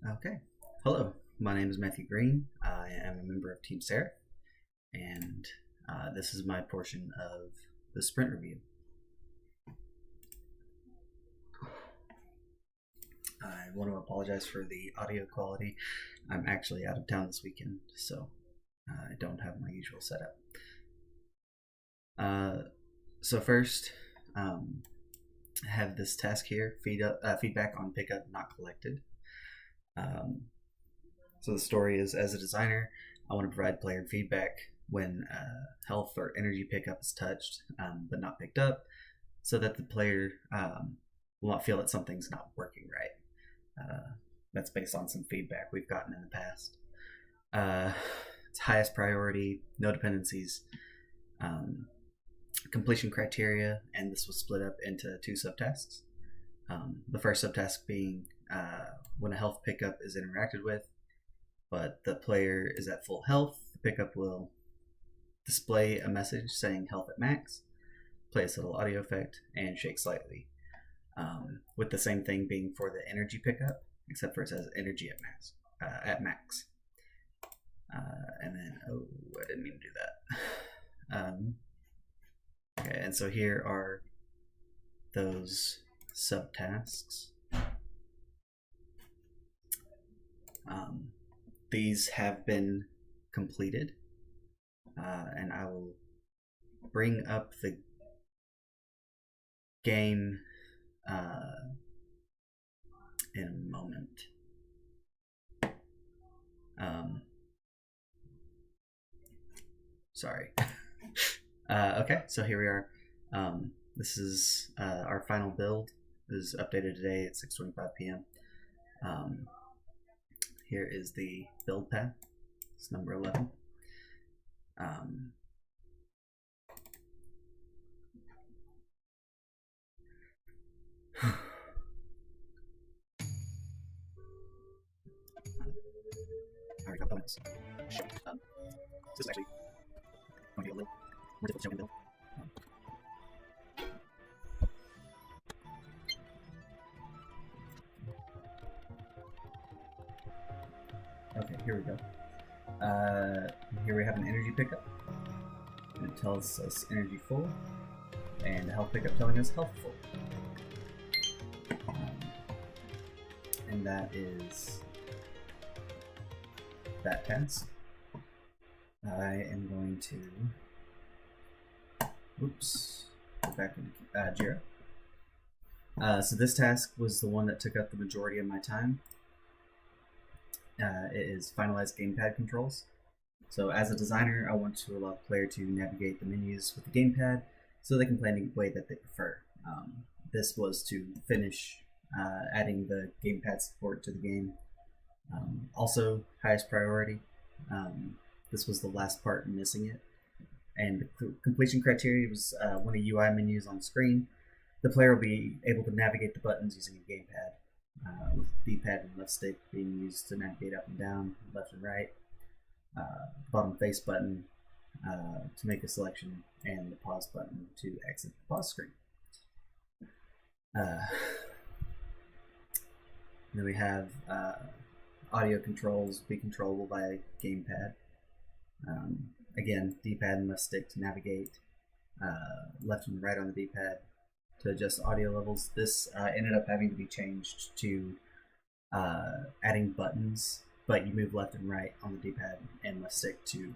Okay. Hello, my name is Matthew Green. I am a member of Team Seraph, and this is my portion of the sprint review. I want to apologize for the audio quality. I'm actually out of town this weekend, so I don't have my usual setup. So first, I have this task here: feedback on pickup not collected. Um, So the story is, as a designer, I want to provide player feedback when health or energy pickup is touched but not picked up, so that the player will not feel that something's not working right. That's based on some feedback we've gotten in the past. Uh, it's highest priority, no dependencies, completion criteria, and this was split up into two subtasks. The first subtask being when a health pickup is interacted with, but the player is at full health, the pickup will display a message saying health at max, play a little audio effect, and shake slightly. With the same thing being for the energy pickup, except for it says energy at max. And then, I didn't mean to do that. Okay, and so here are those subtasks. These have been completed, and I will bring up the game in a moment. Sorry. Okay, so here we are. This is our final build. It was updated today at 6:25 p.m. Here is the build path. It's number 11. Our components. Shit. So this is actually going to be a little more difficult to show in build. Okay, here we go. Here we have an energy pickup, and it tells us energy full, and a health pickup telling us health full. And that is that task. I am going to go back to Jira. So this task was the one that took up the majority of my time. It is finalize gamepad controls. So as a designer, I want to allow the player to navigate the menus with the gamepad so they can play any way that they prefer. This was to finish adding the gamepad support to the game. Also, highest priority. This was the last part missing it. And the completion criteria was when a UI menu is on the screen, the player will be able to navigate the buttons using a gamepad, with the D-pad and left stick being used to navigate up and down, left and right. Bottom face button to make a selection, and the pause button to exit the pause screen. Then we have audio controls be controllable by gamepad. Again, D-pad and left stick to navigate, left and right on the D-pad to adjust audio levels. This ended up having to be changed to adding buttons, but you move left and right on the D-pad and left stick to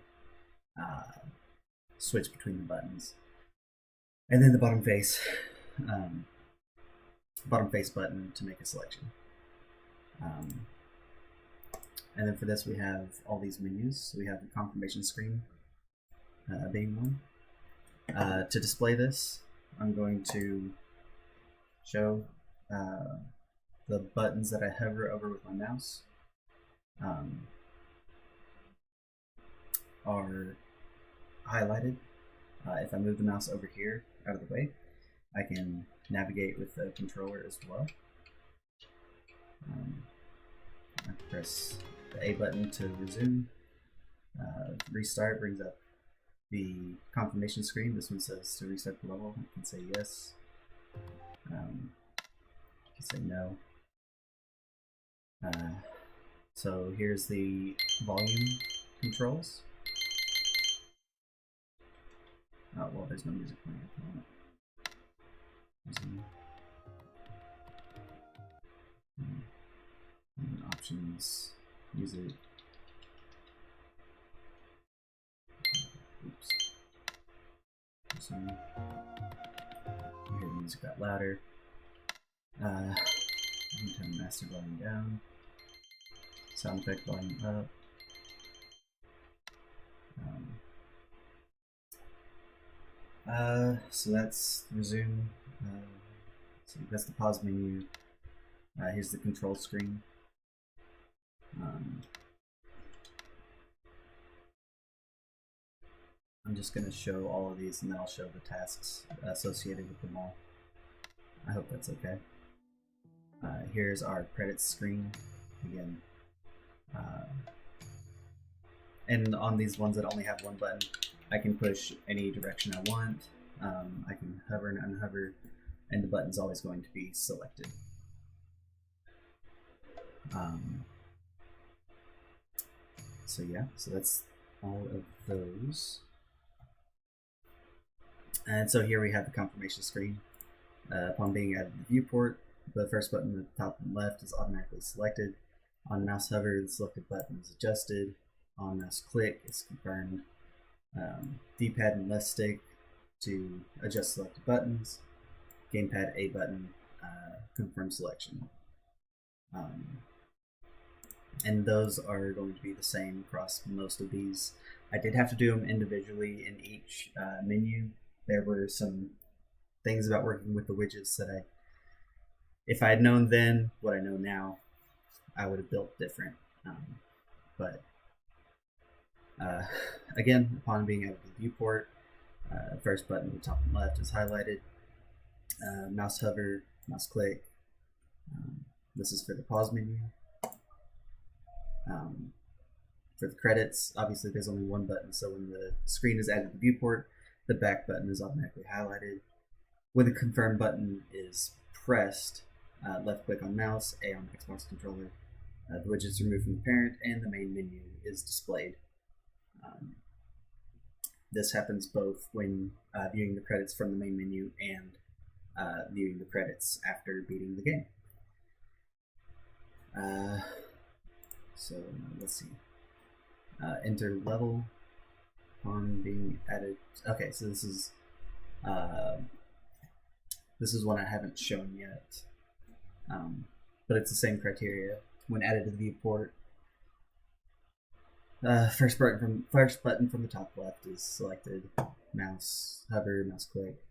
switch between the buttons. And then the bottom face button to make a selection. And then for this we have all these menus. So we have the confirmation screen being one. To display this, I'm going to show the buttons that I hover over with my mouse are highlighted. If I move the mouse over here out of the way, I can navigate with the controller as well. I press the A button to resume. Restart brings up the confirmation screen. This one says to restart the level. I can say yes. I can say no. So here's the volume controls. Oh, well, there's no music playing at the moment. Options, music. Oops. Sorry. I hear the music got louder. Turn master volume down. Sound effect volume up. So that's resume. So that's the pause menu. Here's the control screen. I'm just going to show all of these and then I'll show the tasks associated with them all. I hope that's okay. Here's our credits screen again. And on these ones that only have one button, I can push any direction I want. I can hover and unhover, and the button's always going to be selected. So yeah, so that's all of those. And so here we have the confirmation screen. Upon being added to the viewport, the first button at the top and left is automatically selected. On mouse hover, the selected button is adjusted. On mouse click, it's confirmed. D-pad and left stick to adjust selected buttons. Gamepad A button, confirm selection. And those are going to be the same across most of these. I did have to do them individually in each menu. There were some things about working with the widgets that if I had known then what I know now, I would have built different. But again, upon being added to the viewport, first button at the top and left is highlighted. Mouse hover, mouse click. This is for the pause menu. For the credits, obviously there's only one button, so when the screen is added to the viewport, the back button is automatically highlighted. When the confirm button is pressed, left click on mouse, A on Xbox controller, the widget is removed from the parent, and the main menu is displayed. This happens both when viewing the credits from the main menu and viewing the credits after beating the game. So let's see. Enter level on being added. Okay, so this is one I haven't shown yet, but it's the same criteria. When added to the viewport, first button from the top left is selected. Mouse hover, mouse click.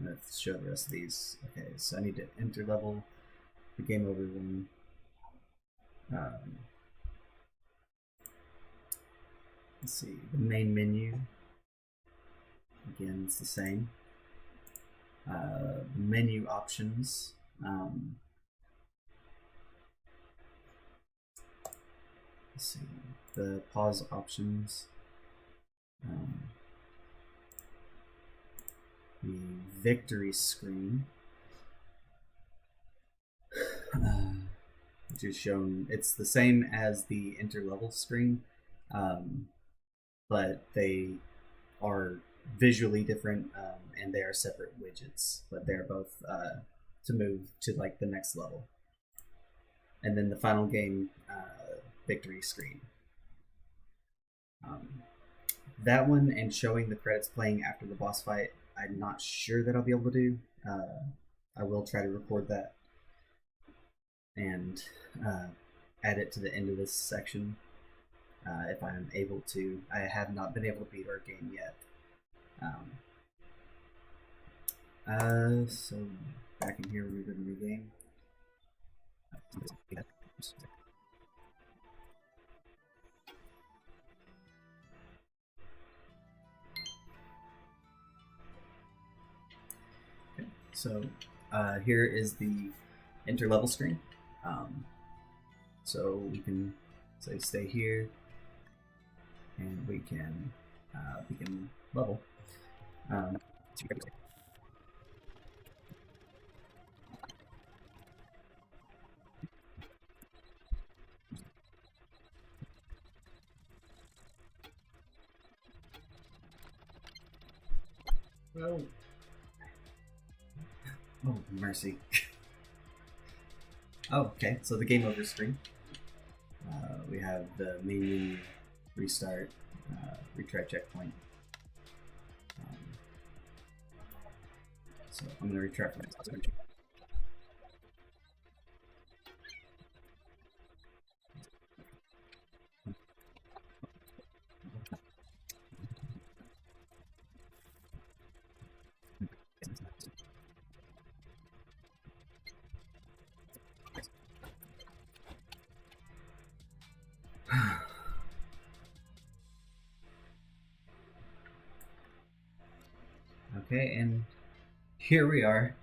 Let's show the rest of these. Okay, so I need to enter level, the game over one. Let's see, the main menu. Again, it's the same. Menu options. Let's see, the pause options. The victory screen. Which is shown, it's the same as the interlevel screen, but they are visually different, and they are separate widgets, but they're both to move to like the next level. And then the final game victory screen. That one and showing the credits playing after the boss fight, I'm not sure that I'll be able to do. I will try to record that and add it to the end of this section if I'm able to. I have not been able to beat our game yet. So back in here, we're going to new game. Okay, so here is the interlevel screen. So we can say stay here, and we can begin level. Oh, oh mercy. Oh, okay. So the game over screen. We have the main menu, restart, retry checkpoint. So I'm going to retry from this. Okay, and here we are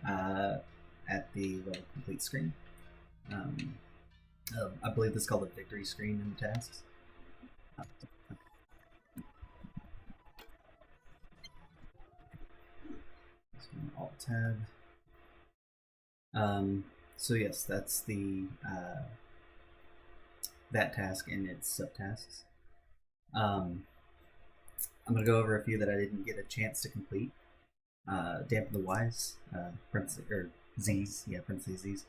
at the level complete screen. I believe this is called the victory screen in the tasks. Alt tab. So yes, that's the that task and its subtasks. I'm gonna go over a few that I didn't get a chance to complete. Dampen the Wise, Z's, parentheses Z's.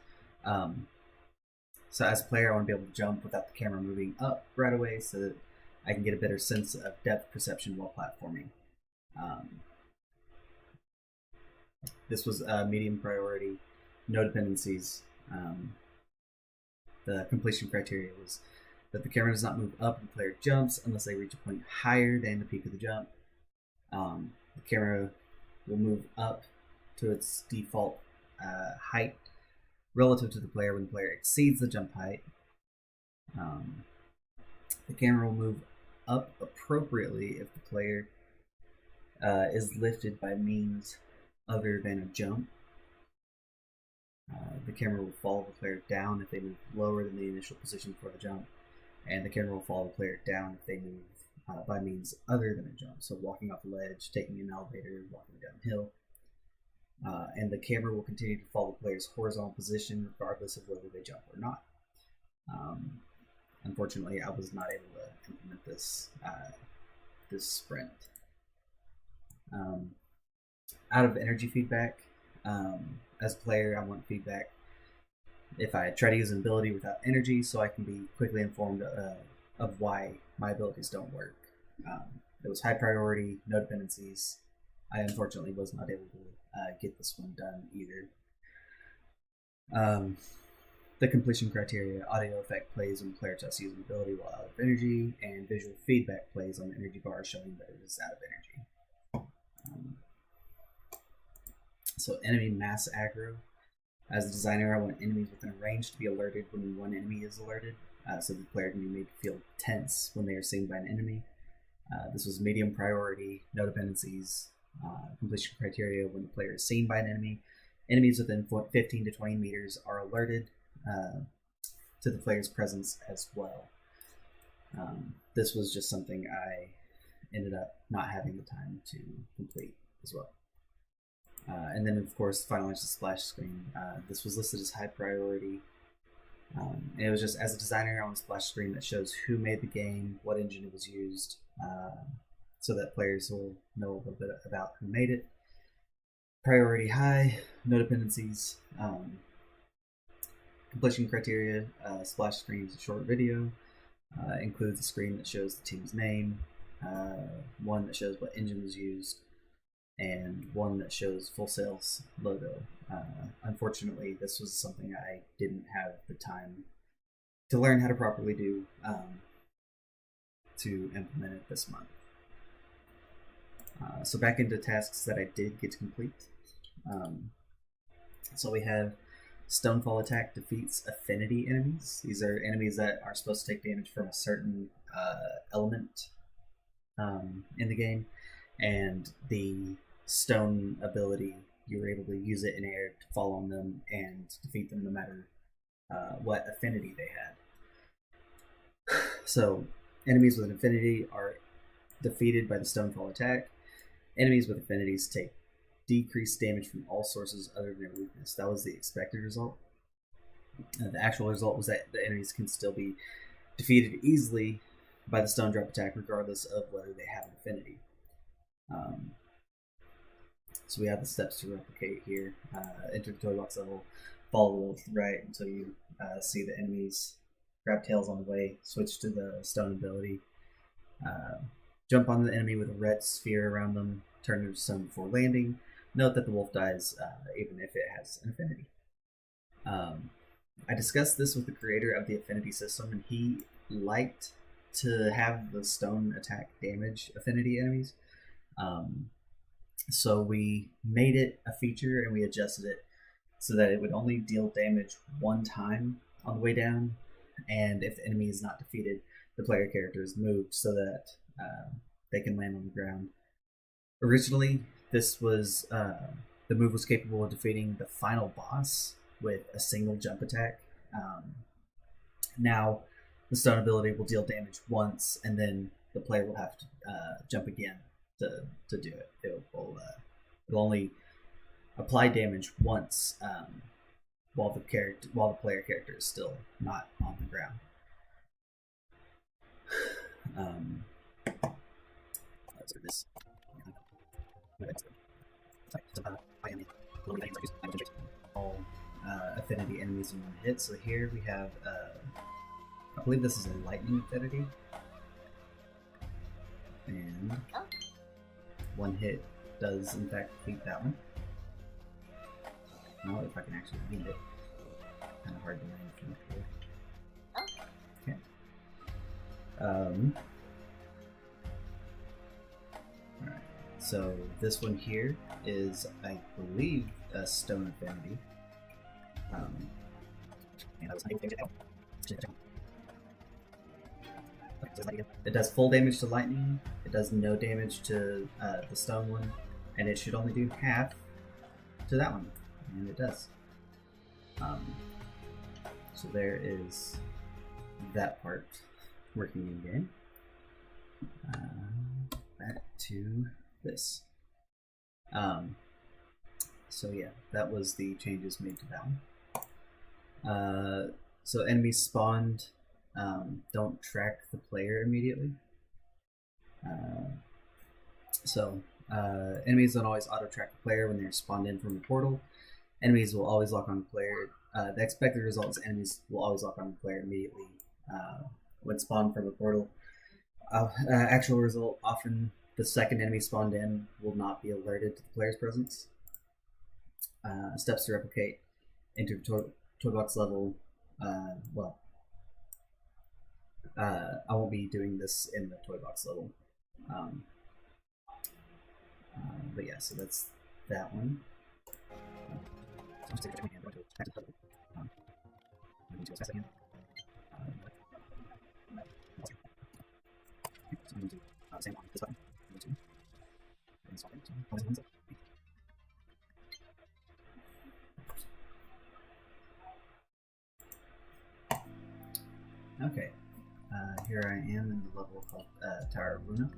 So as a player, I want to be able to jump without the camera moving up right away, so that I can get a better sense of depth perception while platforming. This was medium priority, no dependencies. The completion criteria was that the camera does not move up when the player jumps unless they reach a point higher than the peak of the jump. The camera will move up to its default height relative to the player when the player exceeds the jump height. The camera will move up appropriately if the player is lifted by means other than a jump. The camera will follow the player down if they move lower than the initial position for the jump, and the camera will follow the player down if they move by means other than a jump. So walking off a ledge, taking an elevator, walking downhill. And the camera will continue to follow the player's horizontal position regardless of whether they jump or not. Unfortunately, I was not able to implement this this sprint. Out of energy feedback, as a player, I want feedback if I try to use an ability without energy, so I can be quickly informed of why my abilities don't work. It was high priority, no dependencies. I unfortunately was not able to get this one done either. The completion criteria: audio effect plays when the player tests using ability while out of energy, and visual feedback plays on the energy bar showing that it is out of energy. So enemy mass aggro. As a designer, I want enemies within a range to be alerted when one enemy is alerted, so the player can be made to feel tense when they are seen by an enemy. This was medium priority, no dependencies. Completion criteria: when the player is seen by an enemy, enemies within 15 to 20 meters are alerted to the player's presence as well. This was just something I ended up not having the time to complete as well. And then, of course, finalize the splash screen. This was listed as high priority. And it was just, as a designer, I want a splash screen that shows who made the game, what engine it was used, so that players will know a little bit about who made it. Priority high, no dependencies. Completion criteria: splash screen is a short video. Includes a screen that shows the team's name, one that shows what engine was used, and one that shows Full Sail's logo. Unfortunately, this was something I didn't have the time to learn how to properly do to implement it this month. So back into tasks that I did get to complete. So we have Stonefall Attack defeats affinity enemies. These are enemies that are supposed to take damage from a certain element in the game, and the stone ability, you were able to use it in air to fall on them and defeat them no matter what affinity they had. So enemies with an affinity are defeated by the Stonefall Attack. Enemies with affinities take decreased damage from all sources other than their weakness. That was the expected result. The actual result was that the enemies can still be defeated easily by the Stone Drop Attack regardless of whether they have an affinity. So we have the steps to replicate here. Enter the toy box level, follow the wolf to the right until you see the enemies. Grab tails on the way, switch to the stone ability. Jump on the enemy with a red sphere around them, turn into stone before landing. Note that the wolf dies even if it has an affinity. I discussed this with the creator of the affinity system, and he liked to have the stone attack damage affinity enemies. So we made it a feature and we adjusted it so that it would only deal damage one time on the way down, and if the enemy is not defeated, the player character is moved so that they can land on the ground. Originally, this was the move was capable of defeating the final boss with a single jump attack. Now, the stone ability will deal damage once, and then the player will have to jump again to do it. It'll only apply damage once while the player character is still not on the ground. So this all affinity enemies in one hit. So here we have, I believe this is a lightning affinity, and one hit does in fact defeat that one. Now if I can actually read it, kind of hard to land from up here. Okay. Alright, so this one here is, I believe, a stone affinity. It does full damage to lightning, it does no damage to the stone one, and it should only do half to that one, and it does. So there is that part working in game. Back to this. So yeah, that was the changes made to that one. So enemies spawned don't track the player immediately. Enemies don't always auto-track the player when they're spawned in from the portal. Enemies will always lock on the player. The expected result is enemies will always lock on the player immediately when spawned from a portal. Actual result, often the second enemy spawned in will not be alerted to the player's presence. Steps to replicate, enter toy box level. I won't be doing this in the toy box level. But yeah, so that's that one. Okay, here I am in the level called Tower of Luna.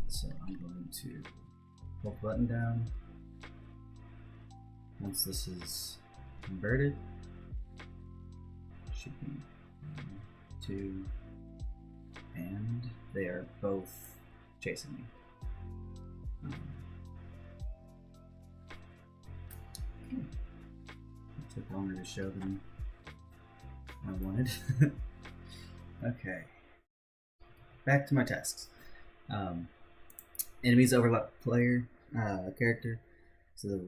So I'm going to hold the button down. Once this is converted, should be 1, 2, and they are both chasing me. It took longer to show than I wanted. Okay, back to my tasks. Enemies overlap player character, so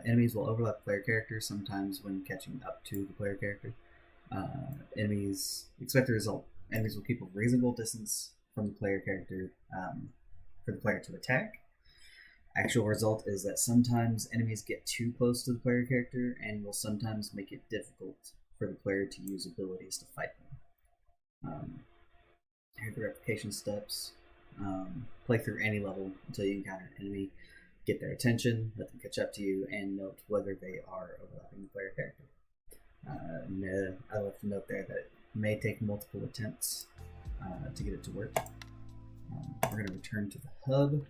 enemies will overlap player character sometimes when catching up to the player character. Enemies expect the result. Enemies will keep a reasonable distance from the player character for the player to attack. Actual result is that sometimes enemies get too close to the player character and will sometimes make it difficult for the player to use abilities to fight them. Here are the replication steps. Play through any level until you encounter an enemy, get their attention, let them catch up to you, and note whether they are overlapping the player character. I left a note there that it may take multiple attempts to get it to work. We're going to return to the hub,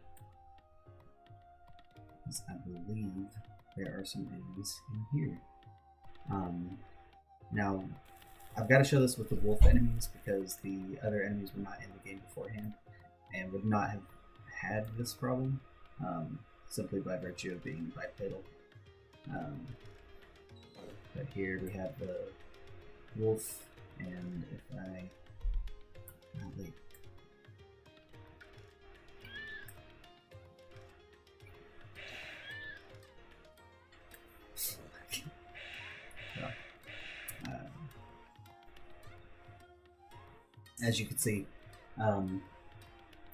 because I believe there are some enemies in here. Now, I've got to show this with the wolf enemies because the other enemies were not in the game beforehand and would not have had this problem. simply by virtue of being bipedal. But here we have the wolf, and if I wait. Well, as you can see,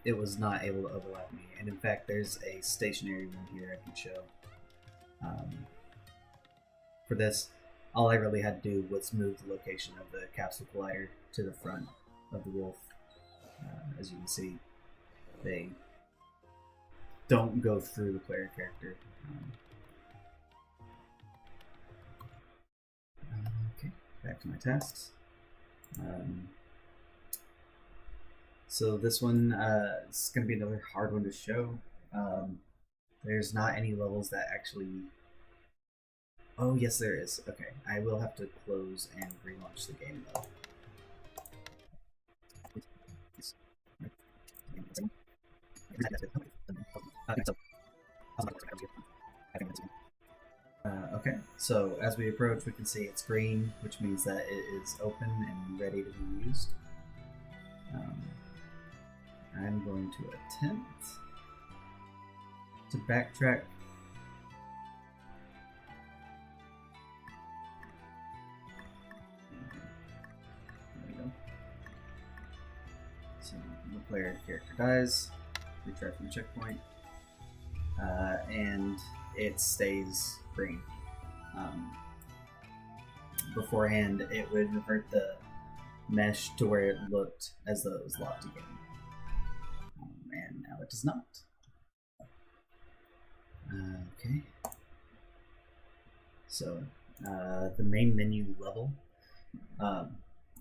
it was not able to overlap me, and in fact there's a stationary one here I can show. For this, all I really had to do was move the location of the capsule collider to the front of the wolf. As you can see, they don't go through the player character. Okay, back to my tasks. So this one is going to be another hard one to show. There's not any levels that actually... Oh, yes there is. Okay, I will have to close and relaunch the game though. Okay, so as we approach, we can see it's green, which means that it is open and ready to be used. I'm going to attempt to backtrack. There we go. So the player character dies, retry from checkpoint, and it stays green. Beforehand, it would revert the mesh to where it looked as though it was locked again. And now it does not. Okay. So, the main menu level.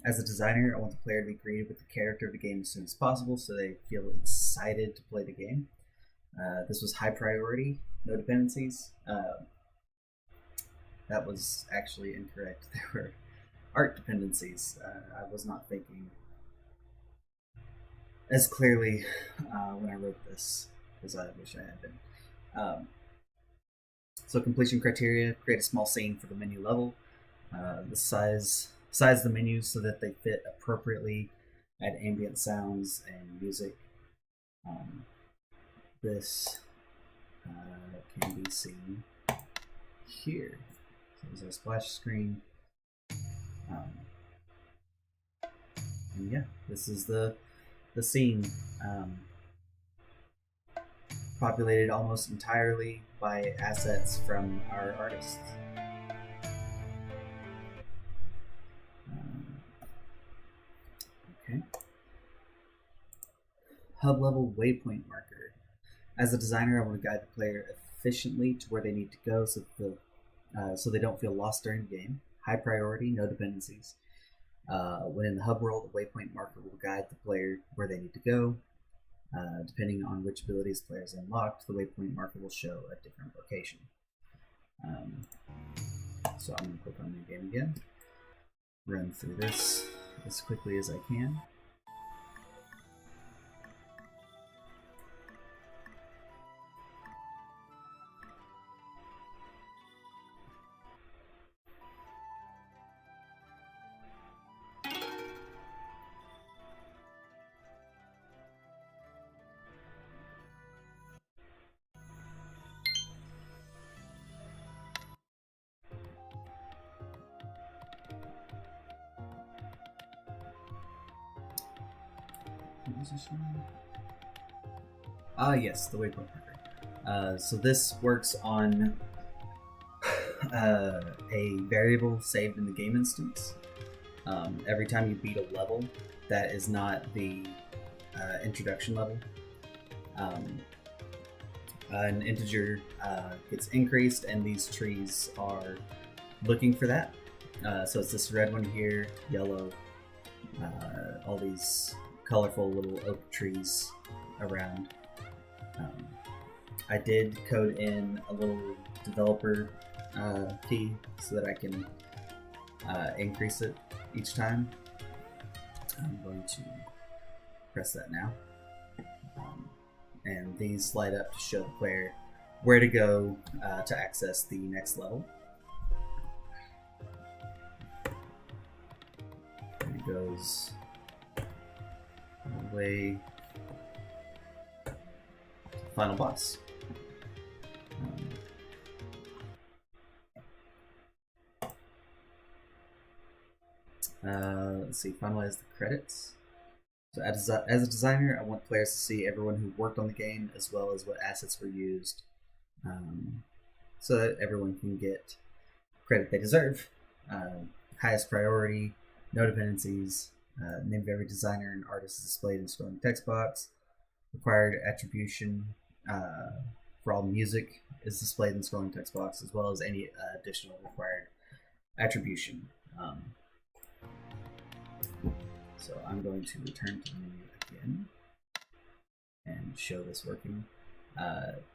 As a designer, I want the player to be greeted with the character of the game as soon as possible so they feel excited to play the game. This was high priority, no dependencies. That was actually incorrect. There were art dependencies. I was not thinking as clearly when I wrote this as I wish I had been. So completion criteria: create a small scene for the menu level. The size the menus so that they fit appropriately. Add ambient sounds and music. This can be seen here. So there's our splash screen. And yeah, this is the scene, populated almost entirely by assets from our artists. Okay. Hub level waypoint marker. As a designer, I want to guide the player efficiently to where they need to go so they don't feel lost during the game. High priority, no dependencies. When in the hub world, a waypoint marker will guide the player where they need to go. Depending on which abilities the player has unlocked, the waypoint marker will show a different location. So I'm going to click on New Game again. Run through this as quickly as I can. Yes, the waypoint marker. So this works on a variable saved in the game instance. Every time you beat a level that is not the introduction level, an integer gets increased, and these trees are looking for that. So it's this red one here, yellow, all these colorful little oak trees around. I did code in a little developer key so that I can increase it each time. I'm going to press that now. And these light up to show the player where to go to access the next level. And it goes all the way to the final boss. Let's see, finalize the credits. So as a designer, I want players to see everyone who worked on the game as well as what assets were used, so that everyone can get credit they deserve. Highest priority, no dependencies, name of every designer and artist is displayed in scrolling text box. Required attribution for all music is displayed in scrolling text box, as well as any additional required attribution. So I'm going to return to the menu again and show this working.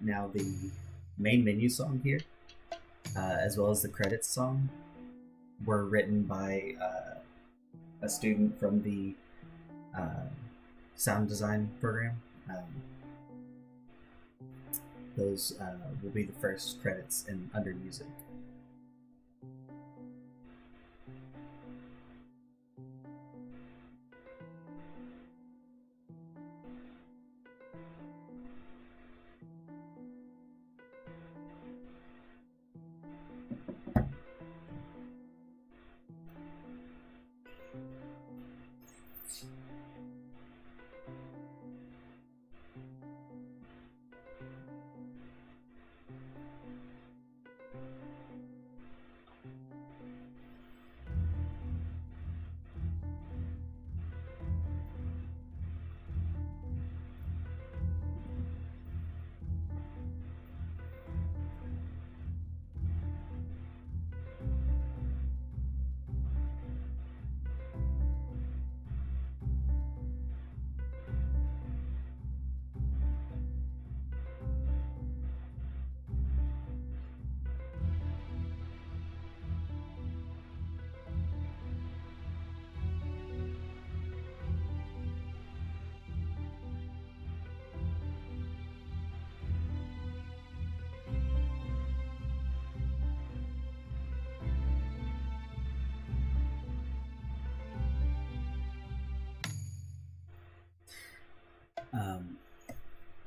Now the main menu song here, as well as the credits song, were written by a student from the sound design program. Those will be the first credits under music.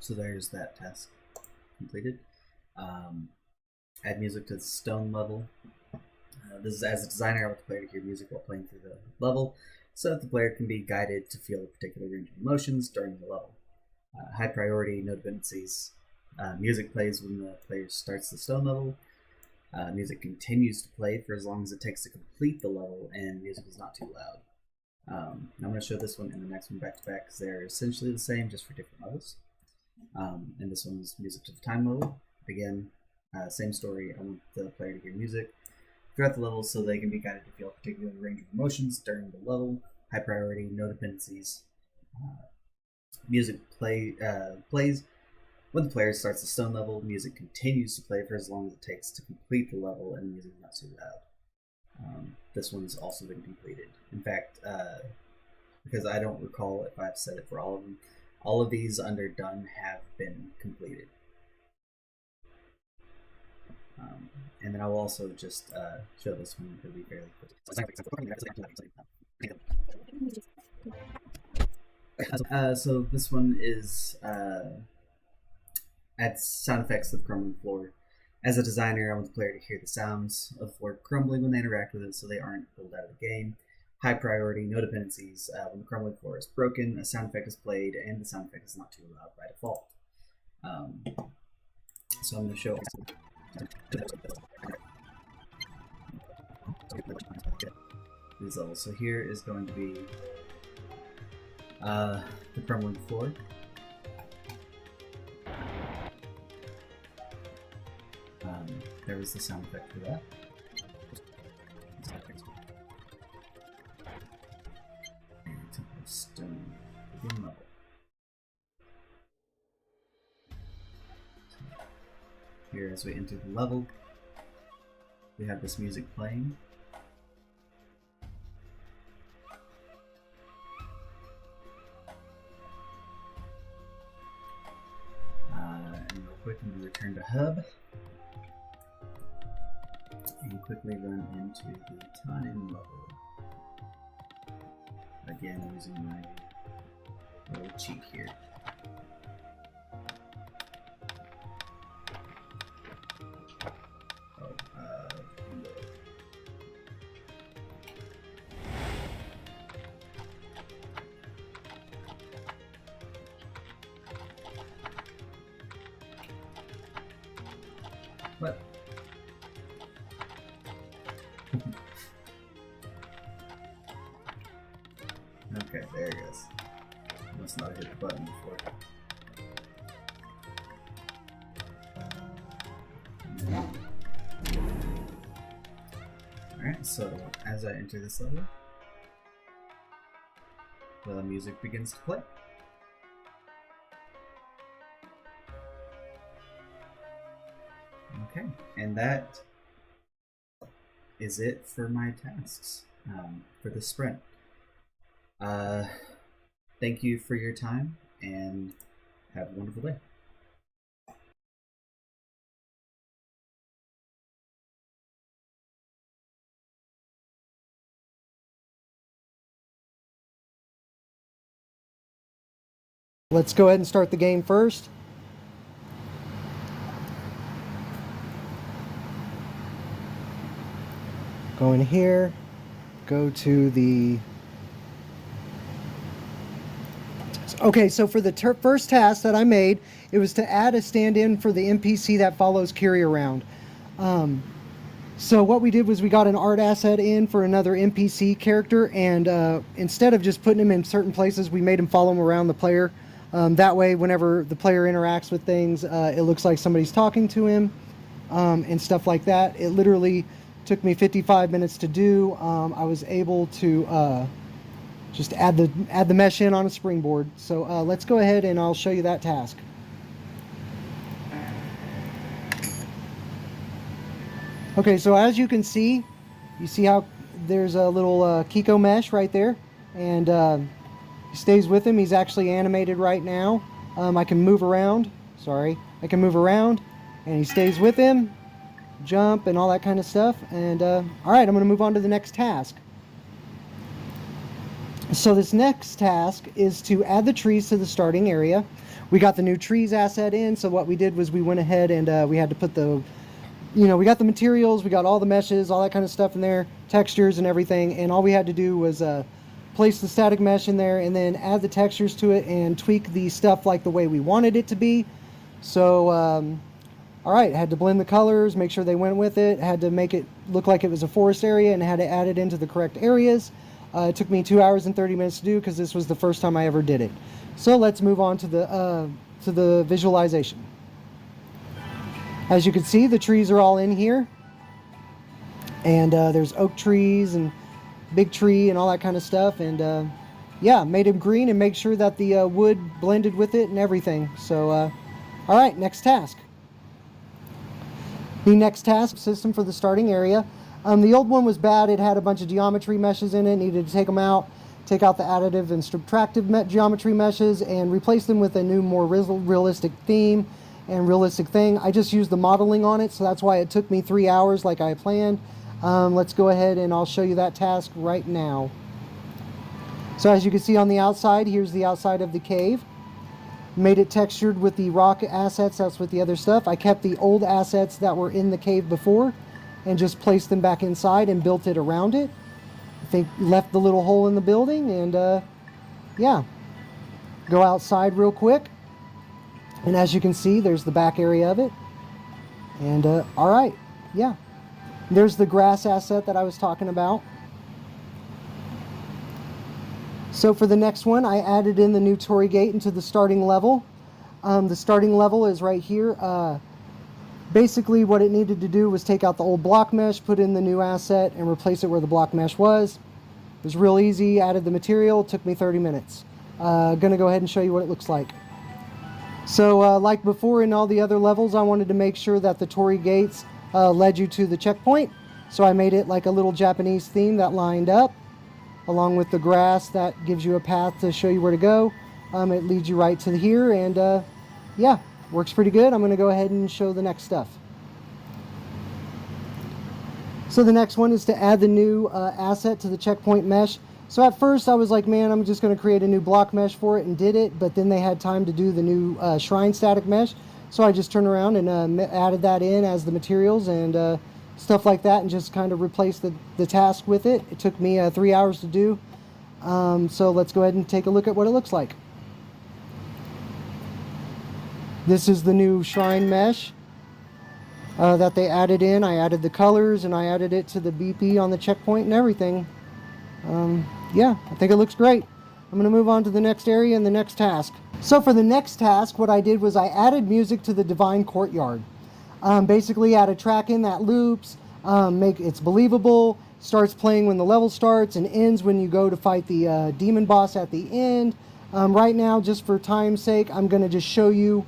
So there's that task completed. Add music to the stone level. This is as a designer, I want the player to hear music while playing through the level, so that the player can be guided to feel a particular range of emotions during the level. High priority, no dependencies. Music plays when the player starts the stone level. Music continues to play for as long as it takes to complete the level, and music is not too loud. I'm going to show this one and the next one back to back because they're essentially the same, just for different levels. And this one's music to the time level. Again, same story. I want the player to hear music throughout the level so they can be guided to feel a particular range of emotions during the level. High priority, no dependencies. Music plays when the player starts the stone level. Music continues to play for as long as it takes to complete the level, and the music is not too loud. This one's also been completed. In fact, because I don't recall if I've said it for all of them, all of these under done have been completed. And then I will also just show this one really fairly quickly. So this one is adds sound effects to the crumbling floor. As a designer, I want the player to hear the sounds of the floor crumbling when they interact with it so they aren't pulled out of the game. High priority, no dependencies. When the crumbling floor is broken, a sound effect is played, and the sound effect is not too loud by default. So I'm going to show these levels. So here is going to be the crumbling floor. There was the sound effect for that. And Temple of Stone, begin level. Here, as we enter the level, we have this music playing. And real quick, We return to hub and quickly run into the time level. Again, using my little cheat here. What? Okay, there it goes. Must not have hit the button before. Alright, so as I enter this level, the music begins to play. Okay, and that is it for my tasks for the sprint. Thank you for your time and have a wonderful day. Let's go ahead and start the game first. Go in here, go to the... Okay, so for the first task that I made, it was to add a stand-in for the NPC that follows Kiri around. So what we did was we got an art asset in for another NPC character, and instead of just putting him in certain places, we made him follow him around the player. That way, whenever the player interacts with things, it looks like somebody's talking to him, and stuff like that. It literally took me 55 minutes to do. I was able to just add the mesh in on a springboard. So let's go ahead and I'll show you that task. Okay, so as you can see, you see how there's a little Kiko mesh right there, and he stays with him. He's actually animated right now. I can move around. Sorry, I can move around, and he stays with him, jump, and all that kind of stuff. And all right, I'm going to move on to the next task. So this next task is to add the trees to the starting area. We got the new trees asset in, so what we did was we went ahead and we had to put the, we got the materials, we got all the meshes, all that kind of stuff in there, textures and everything, and all we had to do was place the static mesh in there and then add the textures to it and tweak the stuff like the way we wanted it to be. So, all right, had to blend the colors, make sure they went with it, had to make it look like it was a forest area, and had to add it into the correct areas. It took me 2 hours and 30 minutes to do because this was the first time I ever did it. So let's move on to the visualization. As you can see, the trees are all in here, and there's oak trees and big tree and all that kind of stuff. And yeah, made them green and make sure that the wood blended with it and everything. So all right, next task. The next task system for the starting area. The old one was bad. It had a bunch of geometry meshes in it. Needed to take them out, take out the additive and subtractive geometry meshes, and replace them with a new, more realistic theme and realistic thing. I just used the modeling on it, so that's why it took me 3 hours like I planned. Let's go ahead and I'll show you that task right now. So as you can see on the outside, here's the outside of the cave. Made it textured with the rock assets, that's with the other stuff. I kept the old assets that were in the cave before and just placed them back inside and built it around it. I think left the little hole in the building, and yeah. Go outside real quick. And as you can see, there's the back area of it. And all right, yeah. There's the grass asset that I was talking about. So for the next one, I added in the new Torii Gate into the starting level. The starting level is right here. Basically what it needed to do was take out the old block mesh, put in the new asset, and replace it where the block mesh was. It was real easy, added the material, took me 30 minutes. Gonna go ahead and show you what it looks like. So like before in all the other levels, I wanted to make sure that the Torii Gates led you to the checkpoint. So I made it like a little Japanese theme that lined up, along with the grass that gives you a path to show you where to go. It leads you right to here, and yeah, Works pretty good. I'm going to go ahead and show the next stuff. So the next one is to add the new asset to the checkpoint mesh. So at first I was like, man, I'm just going to create a new block mesh for it, and did it, but then they had time to do the new shrine static mesh. So I just turned around and added that in as the materials and stuff like that, and just kind of replaced the task with it. It took me 3 hours to do. So let's go ahead and take a look at what it looks like. This is the new shrine mesh that they added in. I added the colors and I added it to the BP on the checkpoint and everything. Yeah, I think it looks great. I'm going to move on to the next area and the next task. So for the next task, what I did was I added music to the Divine Courtyard. Basically add a track in that loops, make it's believable, starts playing when the level starts and ends when you go to fight the demon boss at the end. Right now, just for time's sake, I'm going to just show you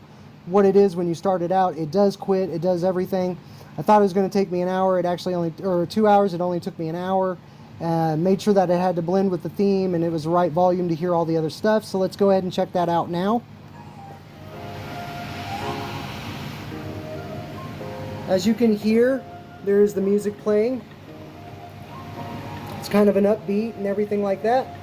what it is when you start it out. It does quit, it does everything. I thought it was going to take me an hour. It actually only, or 2 hours, it only took me an hour. Made sure that it had to blend with the theme and it was the right volume to hear all the other stuff. So let's go ahead and check that out now. As you can hear, there's the music playing. It's kind of an upbeat and everything like that.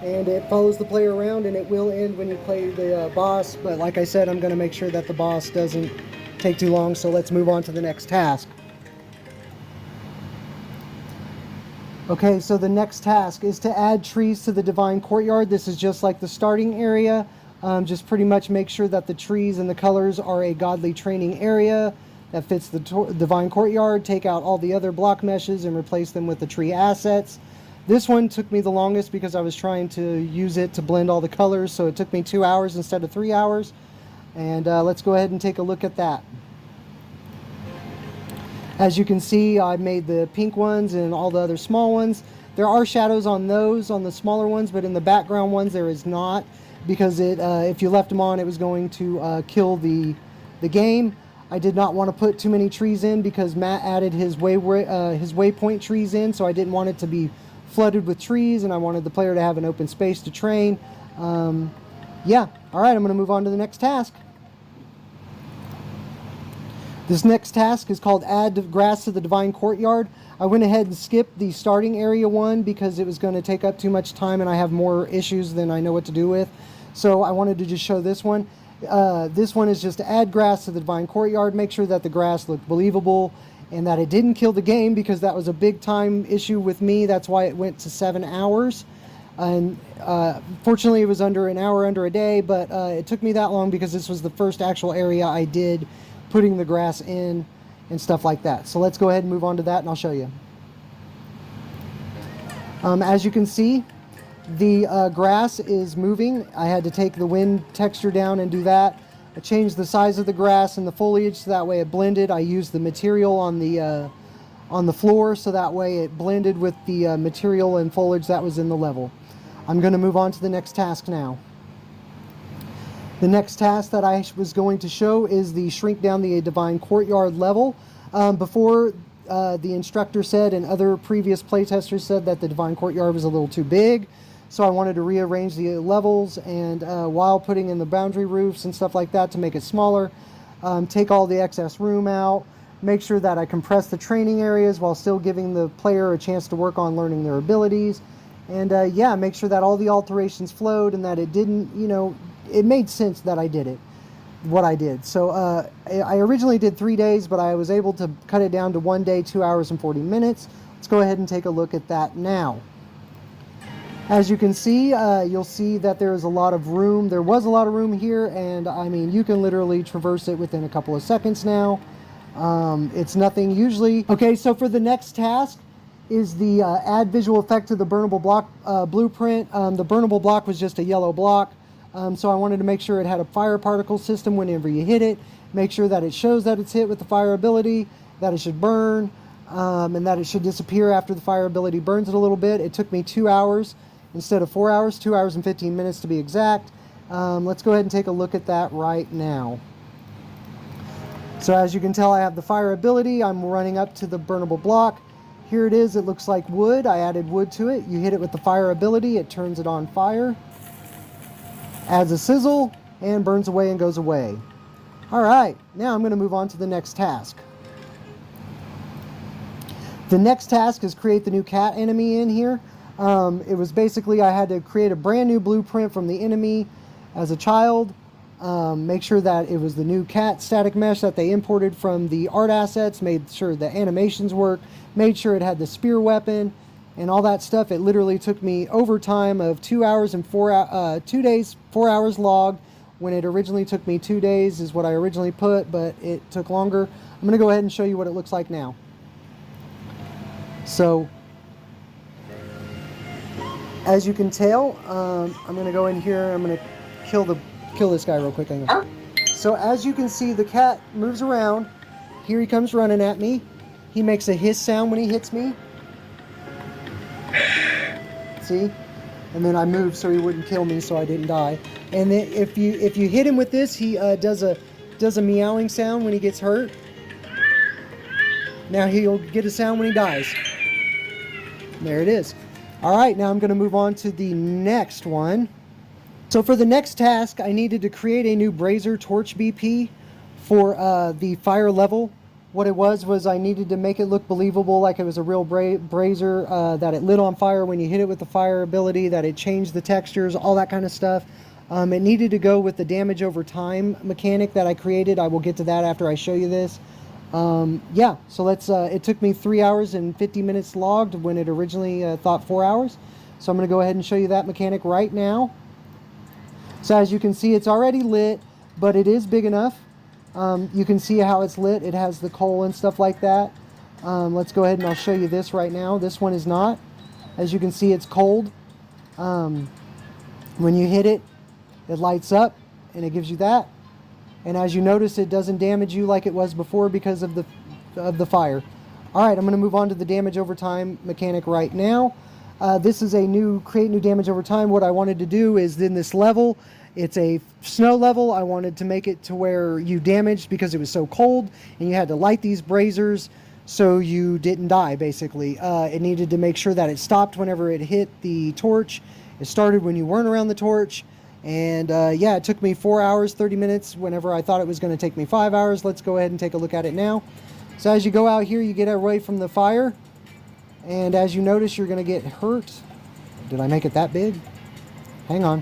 And it follows the player around, and it will end when you play the boss. But like I said, I'm going to make sure that the boss doesn't take too long. So let's move on to the next task. Okay, so the next task is to add trees to the Divine Courtyard. This is just like the starting area. Just pretty much make sure that the trees and the colors are a godly training area that fits the Divine Courtyard. Take out all the other block meshes and replace them with the tree assets. This one took me the longest because I was trying to use it to blend all the colors, so it took me 2 hours instead of 3 hours. And let's go ahead and take a look at that. As you can see, I made the pink ones and all the other small ones. There are shadows on those, on the smaller ones, but in the background ones there is not, because if you left them on, it was going to kill the game. I did not want to put too many trees in because Matt added his waypoint trees in, so I didn't want it to be flooded with trees, and I wanted the player to have an open space to train. Yeah, all right, I'm going to move on to the next task. This next task is called Add Grass to the Divine Courtyard. I went ahead and skipped the starting area one because it was going to take up too much time and I have more issues than I know what to do with. So I wanted to just show this one. This one is just to add grass to the Divine Courtyard, make sure that the grass looked believable and that it didn't kill the game, because that was a big time issue with me. That's why it went to 7 hours. And fortunately it was under an hour under a day, but it took me that long because this was the first actual area I did putting the grass in and stuff like that. So let's go ahead and move on to that and I'll show you. As you can see, the grass is moving. I had to take the wind texture down and do that. I changed the size of the grass and the foliage so that way it blended. I used the material on the floor so that way it blended with the material and foliage that was in the level. I'm going to move on to the next task now. The next task that I was going to show is the shrink down the Divine Courtyard level. Before the instructor said, and other previous playtesters said, that the Divine Courtyard was a little too big. So I wanted to rearrange the levels, and while putting in the boundary roofs and stuff like that to make it smaller, take all the excess room out, make sure that I compress the training areas while still giving the player a chance to work on learning their abilities. And yeah, make sure that all the alterations flowed and that it didn't, you know, it made sense that I did it, what I did. So I originally did 3 days, but I was able to cut it down to 1 day, 2 hours and 40 minutes. Let's go ahead and take a look at that now. As you can see, you'll see that there is a lot of room. There was a lot of room here, and I mean, you can literally traverse it within a couple of seconds now. It's nothing usually. Okay, so for the next task is the add visual effect to the burnable block blueprint. The burnable block was just a yellow block. So I wanted to make sure it had a fire particle system whenever you hit it. Make sure that it shows that it's hit with the fire ability, that it should burn, and that it should disappear after the fire ability burns it a little bit. It took me 2 hours instead of 4 hours, 2 hours and 15 minutes to be exact. Let's go ahead and take a look at that right now. So as you can tell, I have the fire ability. I'm running up to the burnable block. Here it is. It looks like wood. I added wood to it. You hit it with the fire ability, it turns it on fire, adds a sizzle, and burns away and goes away. All right, now I'm going to move on to the next task. The next task is create the new cat enemy in here. It was basically I had to create a brand new blueprint from the enemy as a child. Make sure that it was the new cat static mesh that they imported from the art assets, made sure the animations work, made sure it had the spear weapon and all that stuff. It literally took me overtime of 2 hours and 2 days, 4 hours logged, when it originally took me 2 days is what I originally put, but it took longer. I'm going to go ahead and show you what it looks like now. So as you can tell, I'm going to go in here. I'm going to kill this guy real quick. So as you can see, the cat moves around. Here he comes running at me. He makes a hiss sound when he hits me. See? And then I moved so he wouldn't kill me, so I didn't die. And then if you hit him with this, he does a meowing sound when he gets hurt. Now he'll get a sound when he dies. There it is. All right, now I'm going to move on to the next one. So for the next task, I needed to create a new brazier torch BP for the fire level. What it was I needed to make it look believable, like it was a real brazier, that it lit on fire when you hit it with the fire ability, that it changed the textures, all that kind of stuff. It needed to go with the damage over time mechanic that I created. I will get to that after I show you this. Yeah, so let's, it took me 3 hours and 50 minutes logged when it originally thought 4 hours. So I'm going to go ahead and show you that mechanic right now. So as you can see, it's already lit, but it is big enough. You can see how it's lit. It has the coal and stuff like that. Let's go ahead and I'll show you this right now. This one is not. As you can see, it's cold. When you hit it, it lights up and it gives you that. And as you notice, it doesn't damage you like it was before because of the fire. All right, I'm going to move on to the damage over time mechanic right now. This is a create new damage over time. What I wanted to do is in this level, it's a snow level. I wanted to make it to where you damaged because it was so cold and you had to light these braziers so you didn't die, basically. It needed to make sure that it stopped whenever it hit the torch. It started when you weren't around the torch. And yeah, it took me 4 hours, 30 minutes whenever I thought it was going to take me 5 hours. Let's go ahead and take a look at it now. So as you go out here, you get away from the fire. And as you notice, you're going to get hurt. Did I make it that big? Hang on.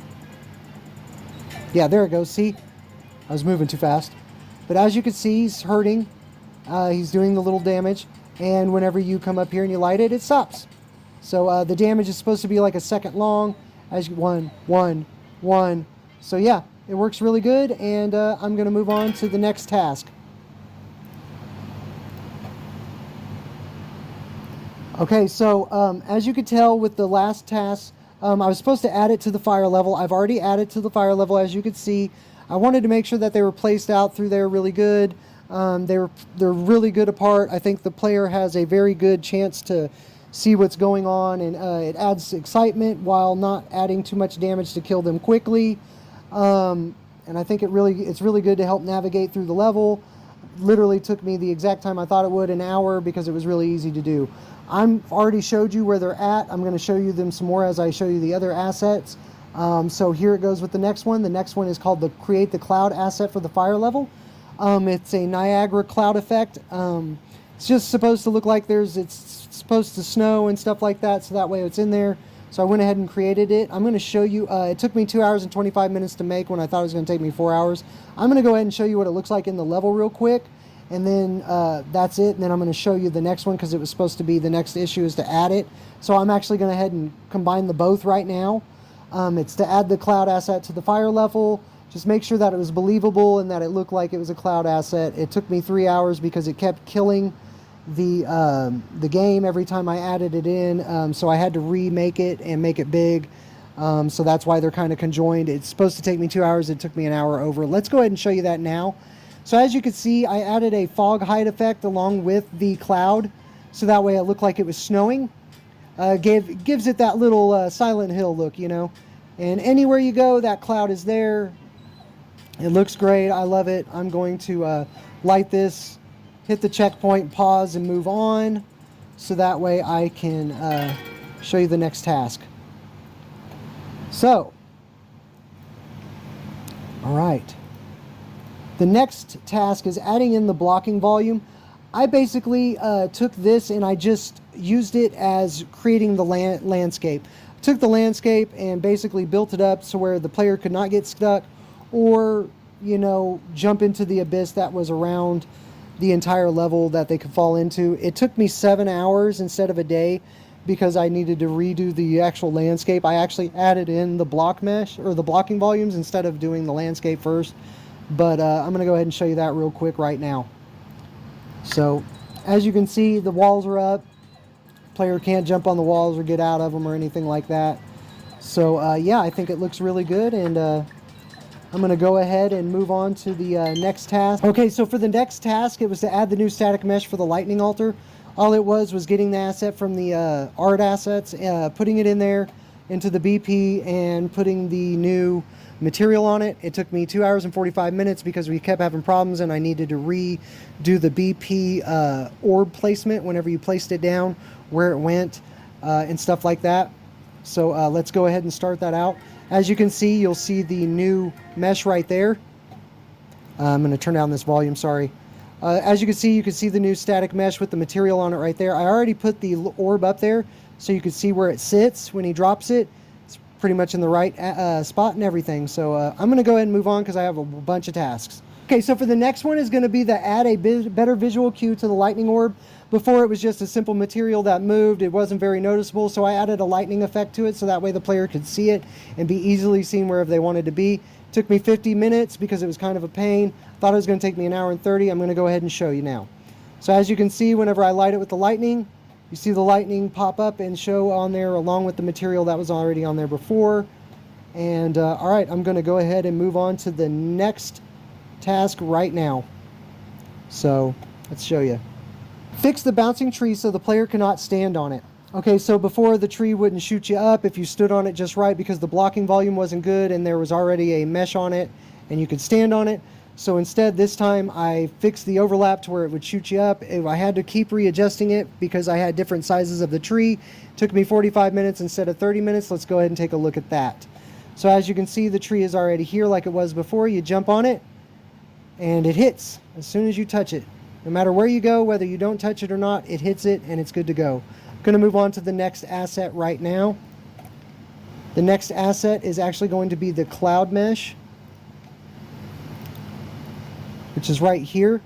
Yeah, there it goes. See? I was moving too fast. But as you can see, he's hurting. He's doing the little damage. And whenever you come up here and you light it, it stops. So the damage is supposed to be like a second long. As you, one. So yeah, it works really good. And I'm going to move on to the next task. Okay, so as you could tell with the last task, I was supposed to add it to the fire level. I've already added to the fire level, as you could see. I wanted to make sure that they were placed out through there really good. They're really good apart. I think the player has a very good chance to see what's going on, and it adds excitement while not adding too much damage to kill them quickly. And I think it's really good to help navigate through the level. Literally took me the exact time I thought it would, an hour, because it was really easy to do. I've already showed you where they're at. I'm going to show you them some more as I show you the other assets. So here it goes with the next one. The next one is called the Create the Cloud asset for the fire level. It's a Niagara cloud effect. It's just supposed to look like it's supposed to snow and stuff like that, so that way it's in there. So I went ahead and created it. I'm going to show you, it took me 2 hours and 25 minutes to make when I thought it was going to take me 4 hours. I'm going to go ahead and show you what it looks like in the level real quick. And then that's it. And then I'm going to show you the next one because it was supposed to be the next issue is to add it. So I'm actually going to head and combine the both right now. It's to add the cloud asset to the fire level. Just make sure that it was believable and that it looked like it was a cloud asset. It took me 3 hours because it kept killing the game every time I added it in. So I had to remake it and make it big. So that's why they're kind of conjoined. It's supposed to take me 2 hours. It took me an hour over. Let's go ahead and show you that now. So as you can see, I added a fog height effect along with the cloud, so that way it looked like it was snowing. Gives it that little Silent Hill look, you know. And anywhere you go, that cloud is there. It looks great. I love it. I'm going to light this, hit the checkpoint, pause, and move on, so that way I can show you the next task. So, all right. The next task is adding in the blocking volume. I basically took this and I just used it as creating the landscape. Took the landscape and basically built it up so where the player could not get stuck or, you know, jump into the abyss that was around the entire level that they could fall into. It took me 7 hours instead of a day because I needed to redo the actual landscape. I actually added in the block mesh or the blocking volumes instead of doing the landscape first. But I'm going to go ahead and show you that real quick right now. So as you can see, the walls are up. Player can't jump on the walls or get out of them or anything like that. So yeah, I think it looks really good, and I'm going to go ahead and move on to the next task. Okay, so for the next task, it was to add the new static mesh for the lightning altar. All it was getting the asset from the art assets, putting it in there into the BP, and putting the new material on it. It took me 2 hours and 45 minutes because we kept having problems and I needed to redo the BP orb placement whenever you placed it down, where it went, and stuff like that. So let's go ahead and start that out. As you can see, you'll see the new mesh right there. I'm going to turn down this volume, sorry. As you can see the new static mesh with the material on it right there. I already put the orb up there so you can see where it sits when he drops it. It's pretty much in the right spot and everything. So I'm going to go ahead and move on because I have a bunch of tasks. Okay, so for the next one is going to be to add a better visual cue to the lightning orb. Before it was just a simple material that moved. It wasn't very noticeable, so I added a lightning effect to it so that way the player could see it and be easily seen wherever they wanted to be. Took me 50 minutes because it was kind of a pain. Thought it was going to take me 1 hour and 30. I'm going to go ahead and show you now. So as you can see, whenever I light it with the lightning, you see the lightning pop up and show on there along with the material that was already on there before. And all right, I'm going to go ahead and move on to the next task right now. So let's show you. Fix the bouncing tree so the player cannot stand on it. Okay, so before the tree wouldn't shoot you up if you stood on it just right because the blocking volume wasn't good and there was already a mesh on it and you could stand on it. So instead this time I fixed the overlap to where it would shoot you up. I had to keep readjusting it because I had different sizes of the tree. It took me 45 minutes instead of 30 minutes. Let's go ahead and take a look at that. So as you can see, the tree is already here like it was before. You jump on it and it hits as soon as you touch it. No matter where you go, whether you don't touch it or not, it hits it and it's good to go. I'm going to move on to the next asset right now. The next asset is actually going to be the cloud mesh, which is right here.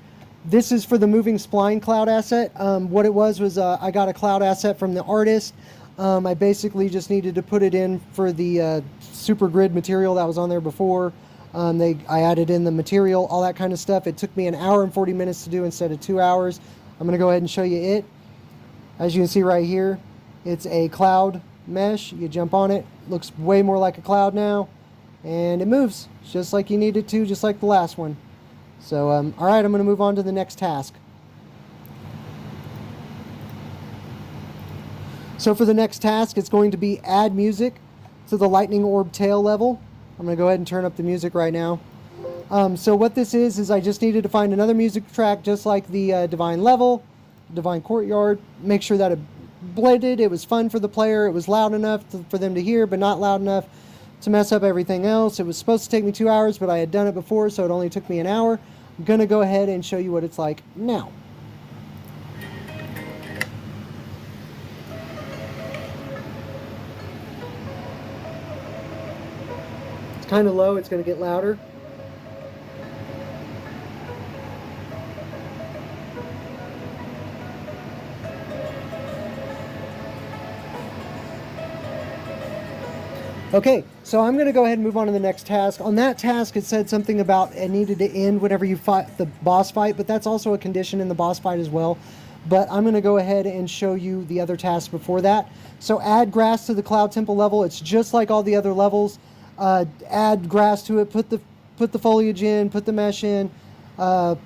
This is for the moving spline cloud asset. What it was I got a cloud asset from the artist. I basically just needed to put it in for the super grid material that was on there before. I added in the material, all that kind of stuff. It took me 1 hour and 40 minutes to do instead of 2 hours. I'm going to go ahead and show you it. As you can see right here, it's a cloud mesh. You jump on it, looks way more like a cloud now, and it moves just like you need it to, just like the last one. So, all right, I'm going to move on to the next task. So for the next task, it's going to be add music to the lightning orb tail level. I'm going to go ahead and turn up the music right now. So what this is I just needed to find another music track just like the Divine Level, Divine Courtyard. Make sure that it blended, it was fun for the player, it was loud enough for them to hear, but not loud enough to mess up everything else. It was supposed to take me 2 hours, but I had done it before, so it only took me 1 hour. I'm going to go ahead and show you what it's like now. Kind of low, it's going to get louder. Okay, so I'm going to go ahead and move on to the next task. On that task, it said something about it needed to end whenever you fight the boss fight, but that's also a condition in the boss fight as well. But I'm going to go ahead and show you the other task before that. So add grass to the Cloud Temple level. It's just like all the other levels. Add grass to it, put the foliage in, put the mesh in, put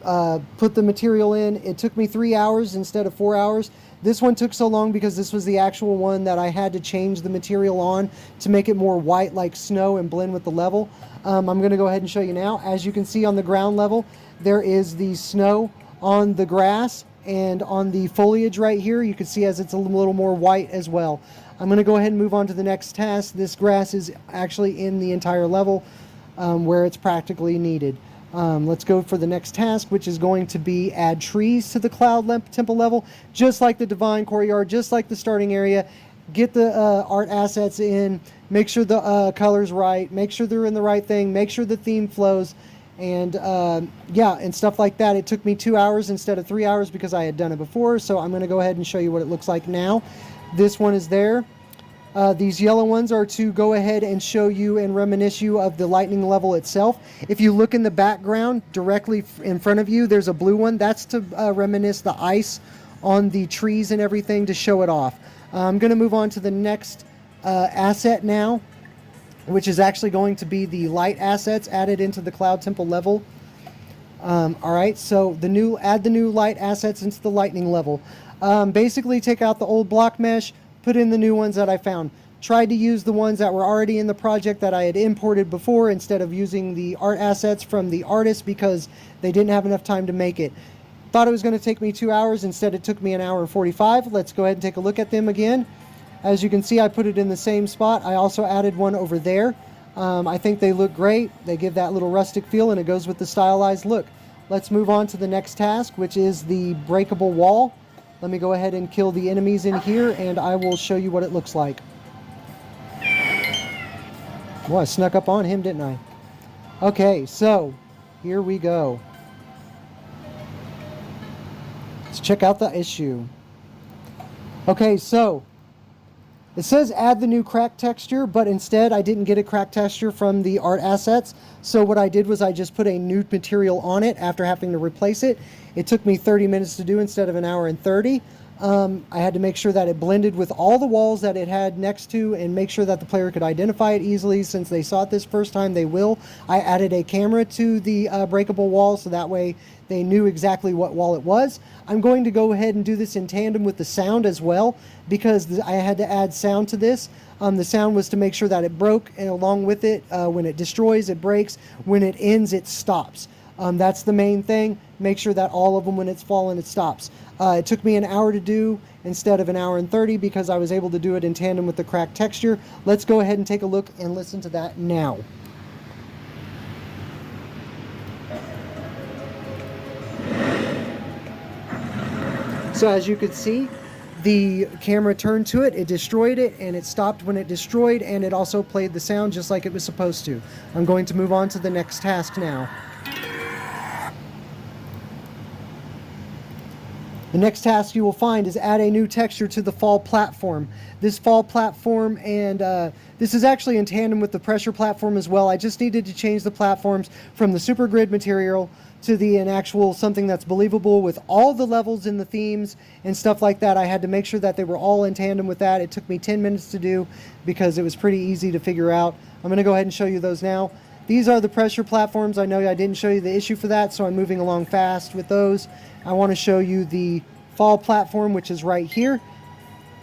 the material in. It took me 3 hours instead of 4 hours. This one took so long because this was the actual one that I had to change the material on to make it more white like snow and blend with the level. I'm going to go ahead and show you now. As you can see on the ground level, there is the snow on the grass, and on the foliage right here, you can see as it's a little more white as well. I'm going to go ahead and move on to the next task. This grass is actually in the entire level where it's practically needed. Let's go for the next task, which is going to be add trees to the cloud temple level, just like the divine courtyard, just like the starting area. Get the art assets in, make sure the color's right, make sure they're in the right thing, make sure the theme flows, and yeah, and stuff like that. It took me 2 hours instead of 3 hours because I had done it before, so I'm going to go ahead and show you what it looks like now. This one is there. These yellow ones are to go ahead and show you and reminisce you of the lightning level itself. If you look in the background directly in front of you, there's a blue one. That's to reminisce the ice on the trees and everything to show it off. I'm going to move on to the next asset now, which is actually going to be the light assets added into the Cloud Temple level. All right, so add the new light assets into the lightning level. Basically take out the old block mesh, put in the new ones that I found. Tried to use the ones that were already in the project that I had imported before instead of using the art assets from the artist because they didn't have enough time to make it. Thought it was going to take me 2 hours. Instead, it took me 1 hour and 45. Let's go ahead and take a look at them again. As you can see, I put it in the same spot. I also added one over there. I think they look great. They give that little rustic feel, and it goes with the stylized look. Let's move on to the next task, which is the breakable wall. Let me go ahead and kill the enemies in here, and I will show you what it looks like. Well, I snuck up on him, didn't I? Okay, so here we go. Let's check out the issue. Okay, so it says add the new crack texture, but instead I didn't get a crack texture from the art assets. So what I did was I just put a new material on it after having to replace it. It took me 30 minutes to do instead of 1 hour and 30. I had to make sure that it blended with all the walls that it had next to and make sure that the player could identify it easily. Since they saw it this first time, they will. I added a camera to the breakable wall so that way they knew exactly what wall it was. I'm going to go ahead and do this in tandem with the sound as well because I had to add sound to this. The sound was to make sure that it broke, and along with it, when it destroys, it breaks. When it ends, it stops. That's the main thing. Make sure that all of them, when it's fallen, it stops. It took me 1 hour to do instead of 1 hour and 30 because I was able to do it in tandem with the crack texture. Let's go ahead and take a look and listen to that now. So as you could see, the camera turned to it, it destroyed it, and it stopped when it destroyed, and it also played the sound just like it was supposed to. I'm going to move on to the next task now. The next task you will find is add a new texture to the fall platform. This fall platform, and this is actually in tandem with the pressure platform as well. I just needed to change the platforms from the super grid material to an actual something that's believable with all the levels in the themes and stuff like that. I had to make sure that they were all in tandem with that. It took me 10 minutes to do because it was pretty easy to figure out. I'm going to go ahead and show you those now. These are the pressure platforms. I know I didn't show you the issue for that, so I'm moving along fast with those. I want to show you the fall platform, which is right here.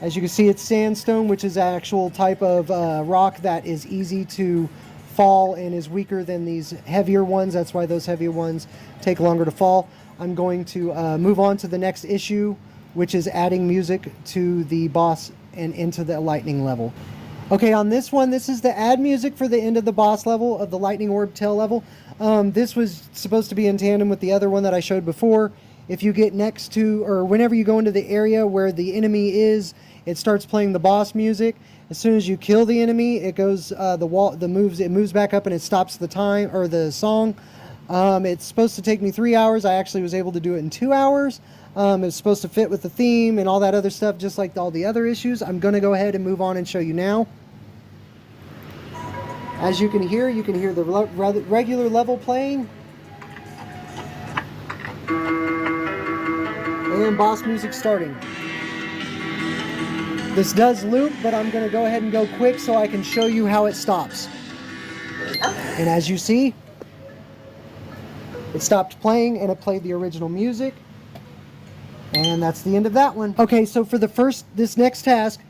As you can see, it's sandstone, which is an actual type of rock that is easy to fall and is weaker than these heavier ones. That's why those heavier ones take longer to fall. I'm going to move on to the next issue, which is adding music to the boss and into the lightning level. Okay, on this one, this is the add music for the end of the boss level of the lightning orb tail level. This was supposed to be in tandem with the other one that I showed before. If you get next to, or whenever you go into the area where the enemy is, it starts playing the boss music. As soon as you kill the enemy, it goes it moves back up and it stops the time or the song. It's supposed to take me 3 hours. I actually was able to do it in 2 hours. It's supposed to fit with the theme and all that other stuff, just like all the other issues. I'm going to go ahead and move on and show you now. As you can hear the regular level playing. And boss music starting. This does loop, but I'm going to go ahead and go quick so I can show you how it stops. And as you see, it stopped playing and it played the original music. And that's the end of that one. Okay, so for this next task,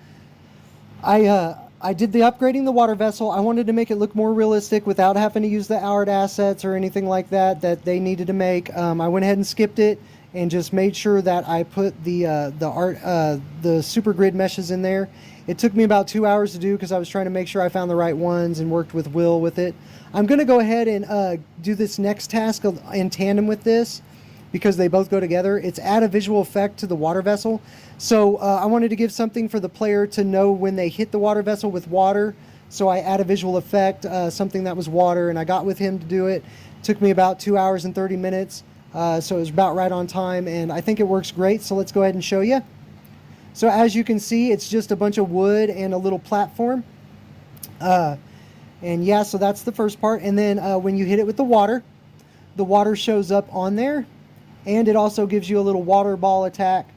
I did the upgrading the water vessel. I wanted to make it look more realistic without having to use the art assets or anything like that they needed to make. I went ahead and skipped it. and just made sure that I put the super grid meshes in there. It took me about 2 hours to do because I was trying to make sure I found the right ones and worked with Will with it. I'm going to go ahead and do this next task in tandem with this because they both go together. It's add a visual effect to the water vessel. So I wanted to give something for the player to know when they hit the water vessel with water. So I add a visual effect, something that was water, and I got with him to do it. Took me about 2 hours and 30 minutes. So it was about right on time, and I think it works great. So let's go ahead and show you. So as you can see, it's just a bunch of wood and a little platform. And yeah, so that's the first part. And then when you hit it with the water shows up on there. And it also gives you a little water ball attack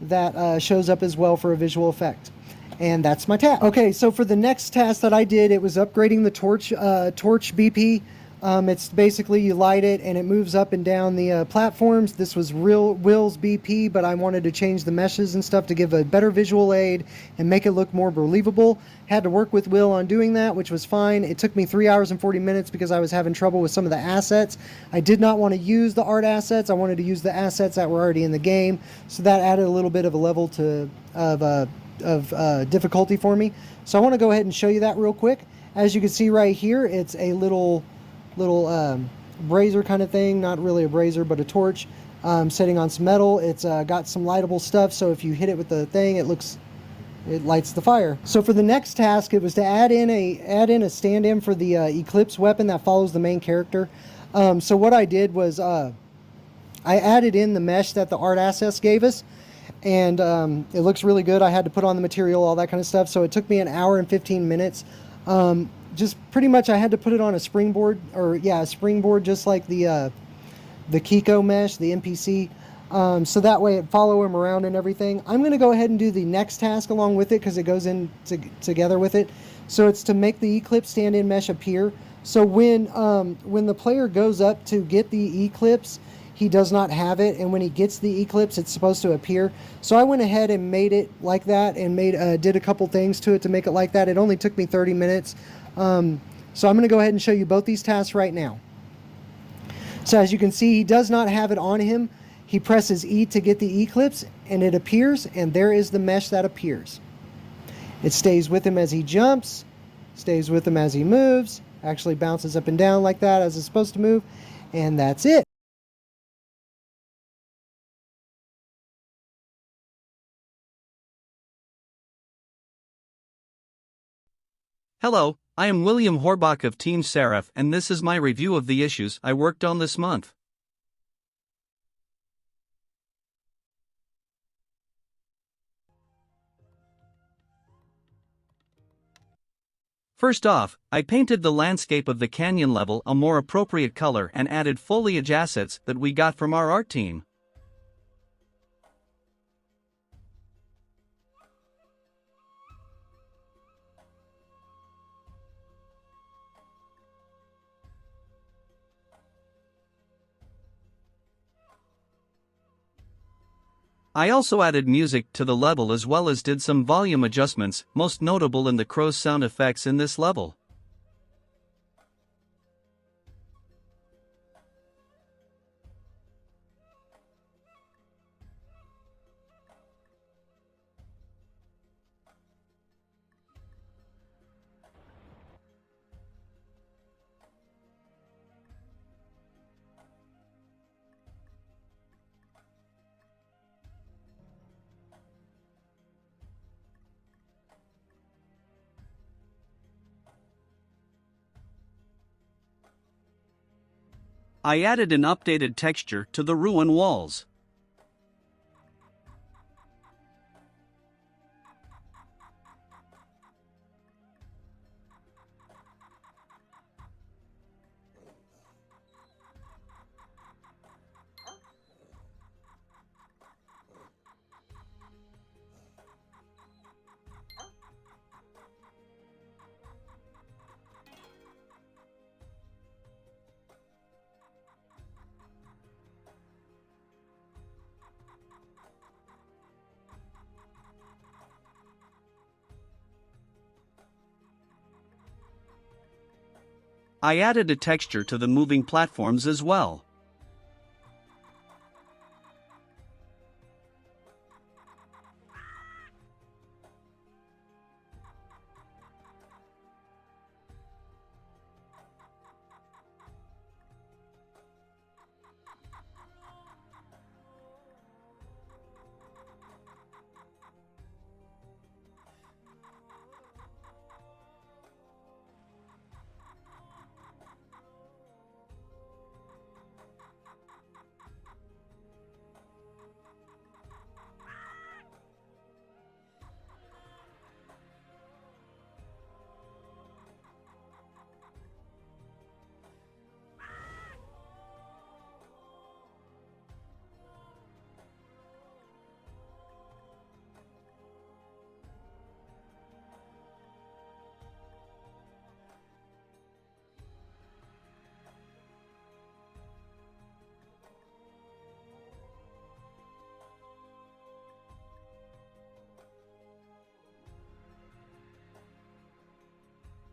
that shows up as well for a visual effect. And that's my task. Okay, so for the next task that I did, it was upgrading the torch BP. It's basically you light it and it moves up and down the platforms. This was Will's BP, but I wanted to change the meshes and stuff to give a better visual aid and make it look more believable. Had to work with Will on doing that, which was fine. It took me 3 hours and 40 minutes because I was having trouble with some of the assets. I did not want to use the art assets. I wanted to use the assets that were already in the game. So that added a little bit of a level of difficulty for me. So I want to go ahead and show you that real quick. As you can see right here, it's a little brazier kind of thing, not really a brazier but a torch, sitting on some metal. It's got some lightable stuff, so if you hit it with the thing, it lights the fire. So for the next task, it was to add in a stand-in for the Eclipse weapon that follows the main character. So what I did was I added in the mesh that the art assets gave us, and it looks really good. I had to put on the material, all that kind of stuff, so it took me an hour and 15 minutes. Just pretty much I had to put it on a springboard, a springboard, just like the Kiko mesh, the NPC, so that way it follow him around and everything. I'm going to go ahead and do the next task along with it because it goes in together with it. So it's to make the Eclipse stand-in mesh appear. So when the player goes up to get the Eclipse, he does not have it, and when he gets the Eclipse, it's supposed to appear. So I went ahead and made it like that, and did a couple things to it to make it like that. It only took me 30 minutes. So I'm going to go ahead and show you both these tasks right now. So as you can see, he does not have it on him. He presses E to get the Eclipse, and it appears, and there is the mesh that appears. It stays with him as he jumps, stays with him as he moves, actually bounces up and down like that as it's supposed to move, and that's it. Hello, I am William Horbach of Team Seraph, and this is my review of the issues I worked on this month. First off, I painted the landscape of the canyon level a more appropriate color and added foliage assets that we got from our art team. I also added music to the level as well as did some volume adjustments, most notable in the crow's sound effects in this level. I added an updated texture to the ruin walls. I added a texture to the moving platforms as well.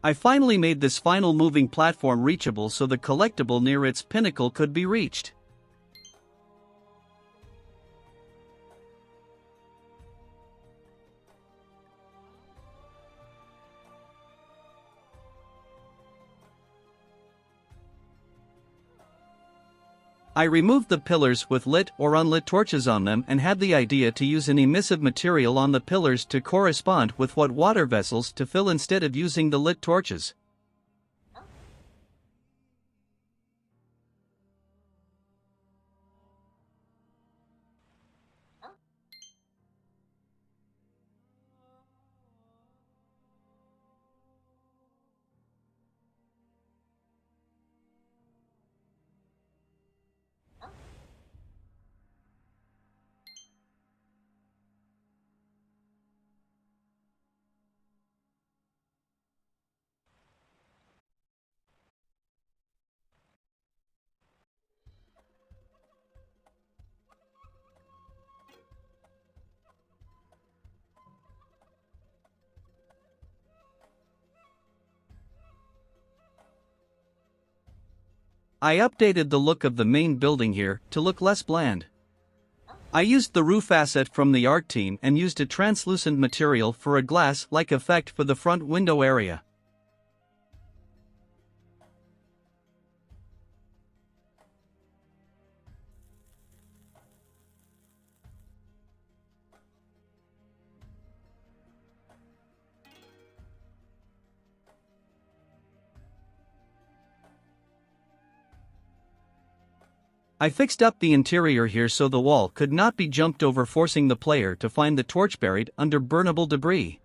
I finally made this final moving platform reachable so the collectible near its pinnacle could be reached. I removed the pillars with lit or unlit torches on them and had the idea to use an emissive material on the pillars to correspond with what water vessels to fill instead of using the lit torches. I updated the look of the main building here to look less bland. I used the roof asset from the art team and used a translucent material for a glass-like effect for the front window area. I fixed up the interior here so the wall could not be jumped over, forcing the player to find the torch buried under burnable debris.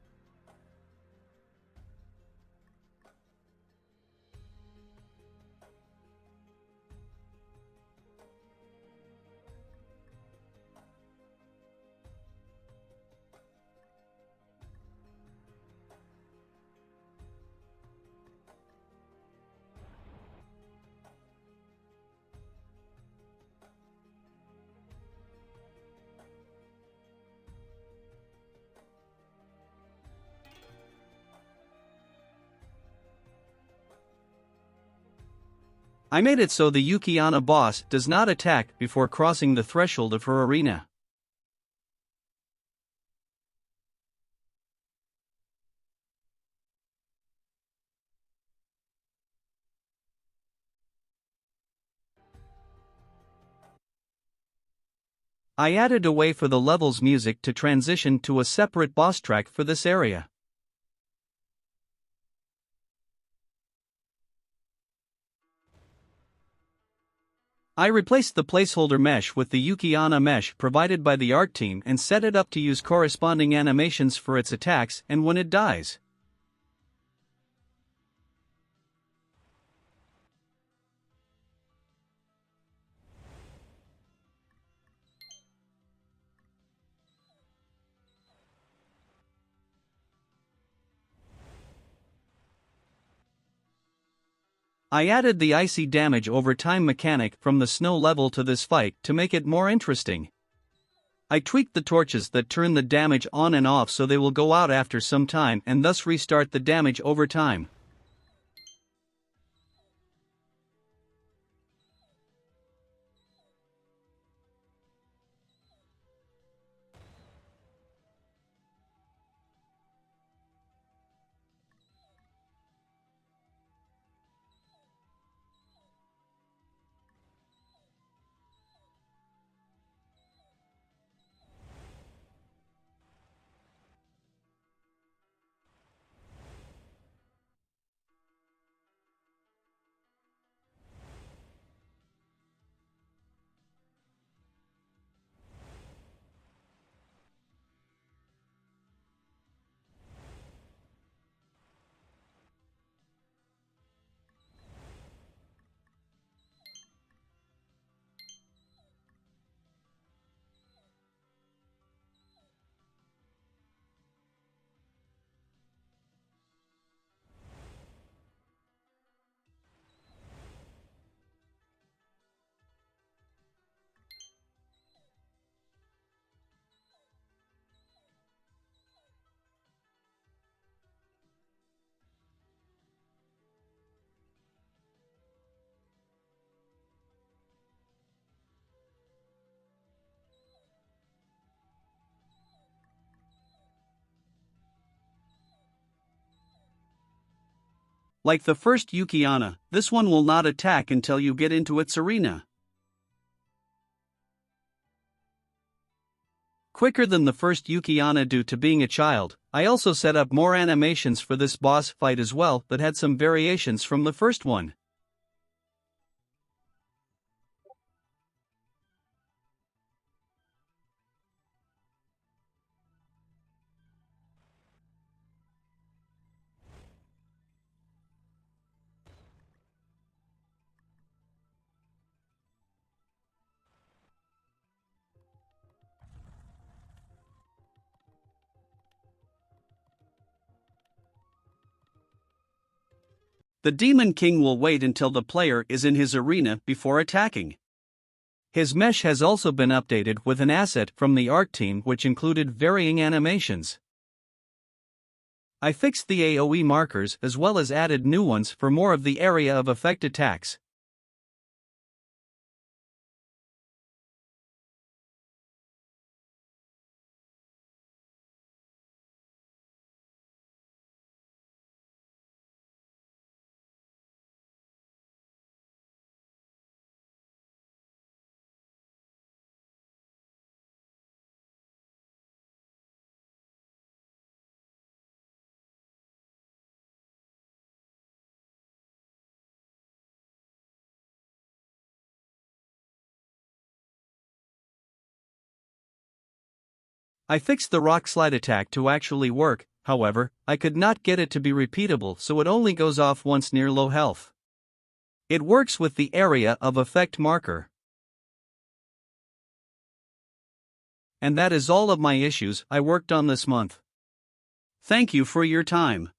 I made it so the Yukiana boss does not attack before crossing the threshold of her arena. I added a way for the level's music to transition to a separate boss track for this area. I replaced the placeholder mesh with the Yukiana mesh provided by the art team and set it up to use corresponding animations for its attacks and when it dies. I added the icy damage over time mechanic from the snow level to this fight to make it more interesting. I tweaked the torches that turn the damage on and off so they will go out after some time and thus restart the damage over time. Like the first Yukiana, this one will not attack until you get into its arena. Quicker than the first Yukiana due to being a child, I also set up more animations for this boss fight as well that had some variations from the first one. The Demon King will wait until the player is in his arena before attacking. His mesh has also been updated with an asset from the art team which included varying animations. I fixed the AoE markers as well as added new ones for more of the area of effect attacks. I fixed the rock slide attack to actually work, however, I could not get it to be repeatable so it only goes off once near low health. It works with the area of effect marker. And that is all of my issues I worked on this month. Thank you for your time.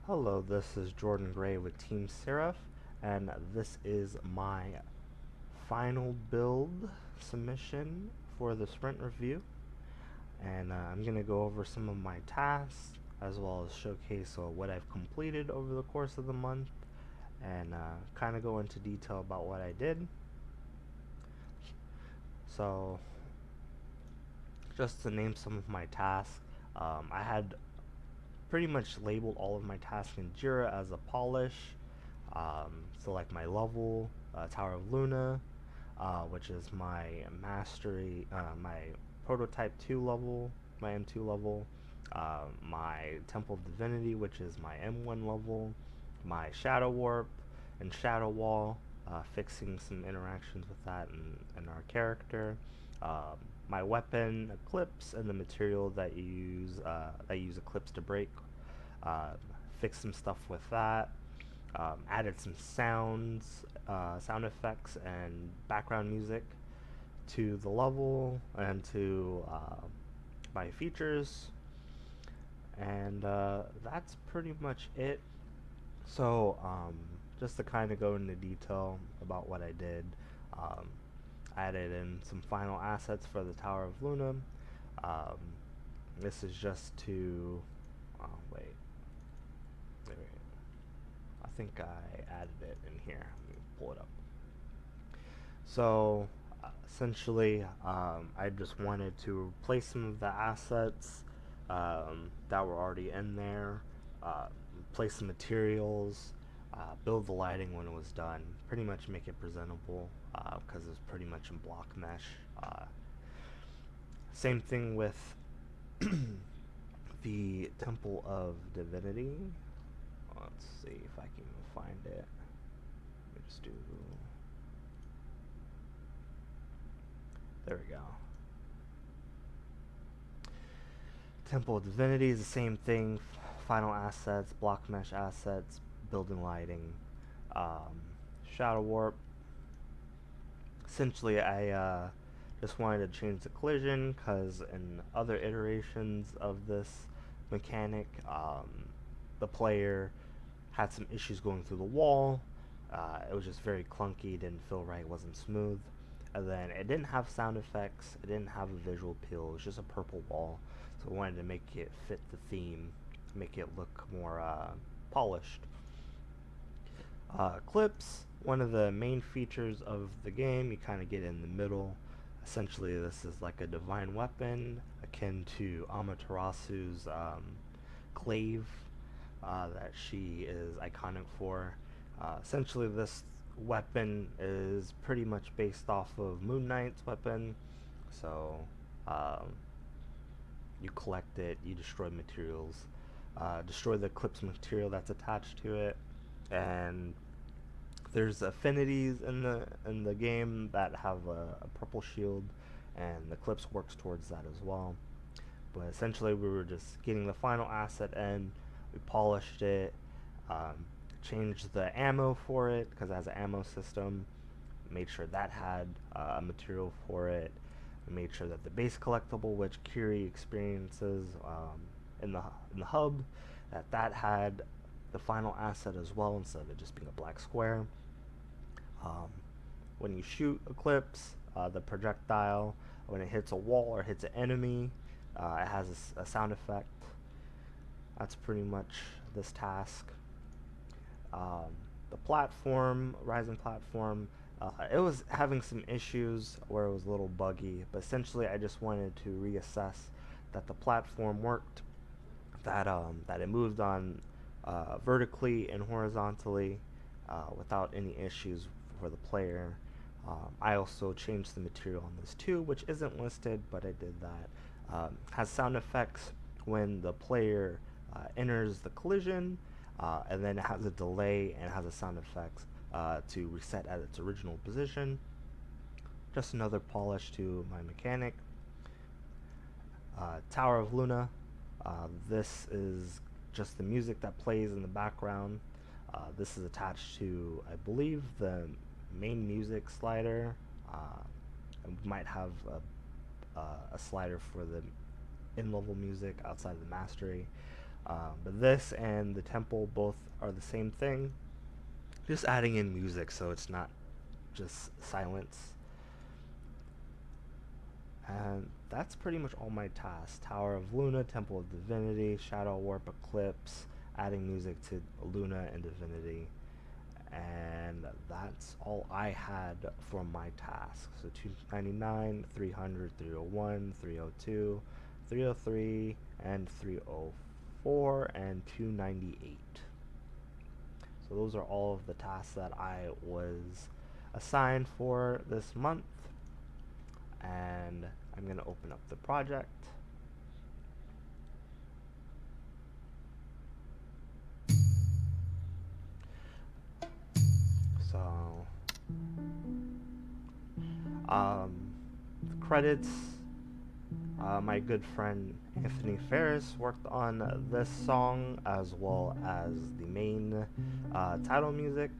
Hello, this is Jordan Gray with Team Seraph, and this is my final build submission for the sprint review. And I'm going to go over some of my tasks as well as showcase what I've completed over the course of the month and kind of go into detail about what I did. So, just to name some of my tasks, I had pretty much labeled all of my tasks in Jira as a polish. So like my level, Tower of Luna, which is my mastery, my prototype 2 level, my M2 level, my Temple of Divinity, which is my M1 level, my Shadow Warp and Shadow Wall, fixing some interactions with that and our character, my weapon Eclipse and the material that you use Eclipse to break, fix some stuff with that, added some sound effects and background music to the level and to my features, and that's pretty much it. So just to kind of go into detail about what I did, added in some final assets for the Tower of Luna. This is just to wait, I think I added it in here. Let me pull it up. So essentially, I just wanted to replace some of the assets that were already in there, replace some materials, build the lighting when it was done, pretty much make it presentable because it's pretty much in block mesh. Same thing with the Temple of Divinity. Let's see if I can find it. Let me just do. There we go. Temple of Divinity is the same thing. Final assets, block mesh assets, building lighting, Shadow Warp. Essentially, I just wanted to change the collision because in other iterations of this mechanic, the player had some issues going through the wall. It was just very clunky, didn't feel right, wasn't smooth. And then it didn't have sound effects, it didn't have a visual appeal, it was just a purple wall. So I wanted to make it fit the theme, make it look more polished. Clips, one of the main features of the game, you kind of get in the middle. Essentially, this is like a divine weapon akin to Amaterasu's glaive that she is iconic for. Essentially, this weapon is pretty much based off of Moon Knight's weapon. So, um, you collect it, you destroy materials, destroy the Clip's material that's attached to it, and there's affinities in the game that have a purple shield, and the Clips works towards that as well. But essentially, we were just getting the final asset in. We polished it, um, changed the ammo for it because it has an ammo system. Made sure that had a material for it. We made sure that the base collectible, which Kiri experiences in the hub, that had the final asset as well instead of it just being a black square. Um, when you shoot Eclipse, the projectile, when it hits a wall or hits an enemy, it has a sound effect. That's pretty much this task. The platform, Rising platform, it was having some issues where it was a little buggy, but essentially I just wanted to reassess that the platform worked, that it moved on vertically and horizontally without any issues for the player. I also changed the material on this too, which isn't listed, but I did that. Has sound effects when the player enters the collision, and then it has a delay and has a sound effects to reset at its original position. Just another polish to my mechanic. Tower of Luna. This is just the music that plays in the background. This is attached to, I believe, the main music slider. And we might have a slider for the in-level music outside of the mastery. But this and the temple both are the same thing. Just adding in music so it's not just silence. And that's pretty much all my tasks. Tower of Luna, Temple of Divinity, Shadow Warp, Eclipse, adding music to Luna and Divinity. And that's all I had for my tasks. So 299, 300, 301, 302, 303, and 304, and 298. So those are all of the tasks that I was assigned for this month. And I'm going to open up the project. So, the credits, my good friend Anthony Ferris worked on this song as well as the main title music.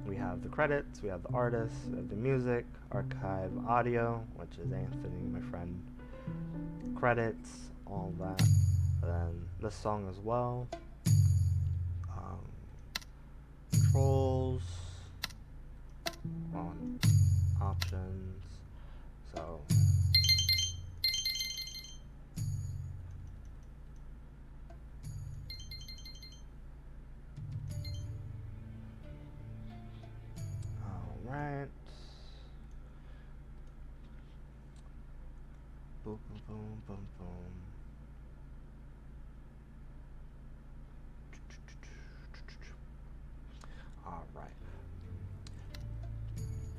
We have the credits, we have the artist, we have the music, archive audio, which is Anthony, my friend, credits, all that. And then this song as well. Controls, on options. So alright. Boom, boom, boom, boom, boom. Alright.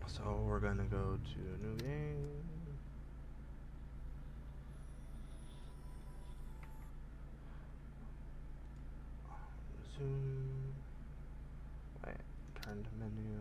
So we're gonna go to new game. Resume. Wait, turn to menu.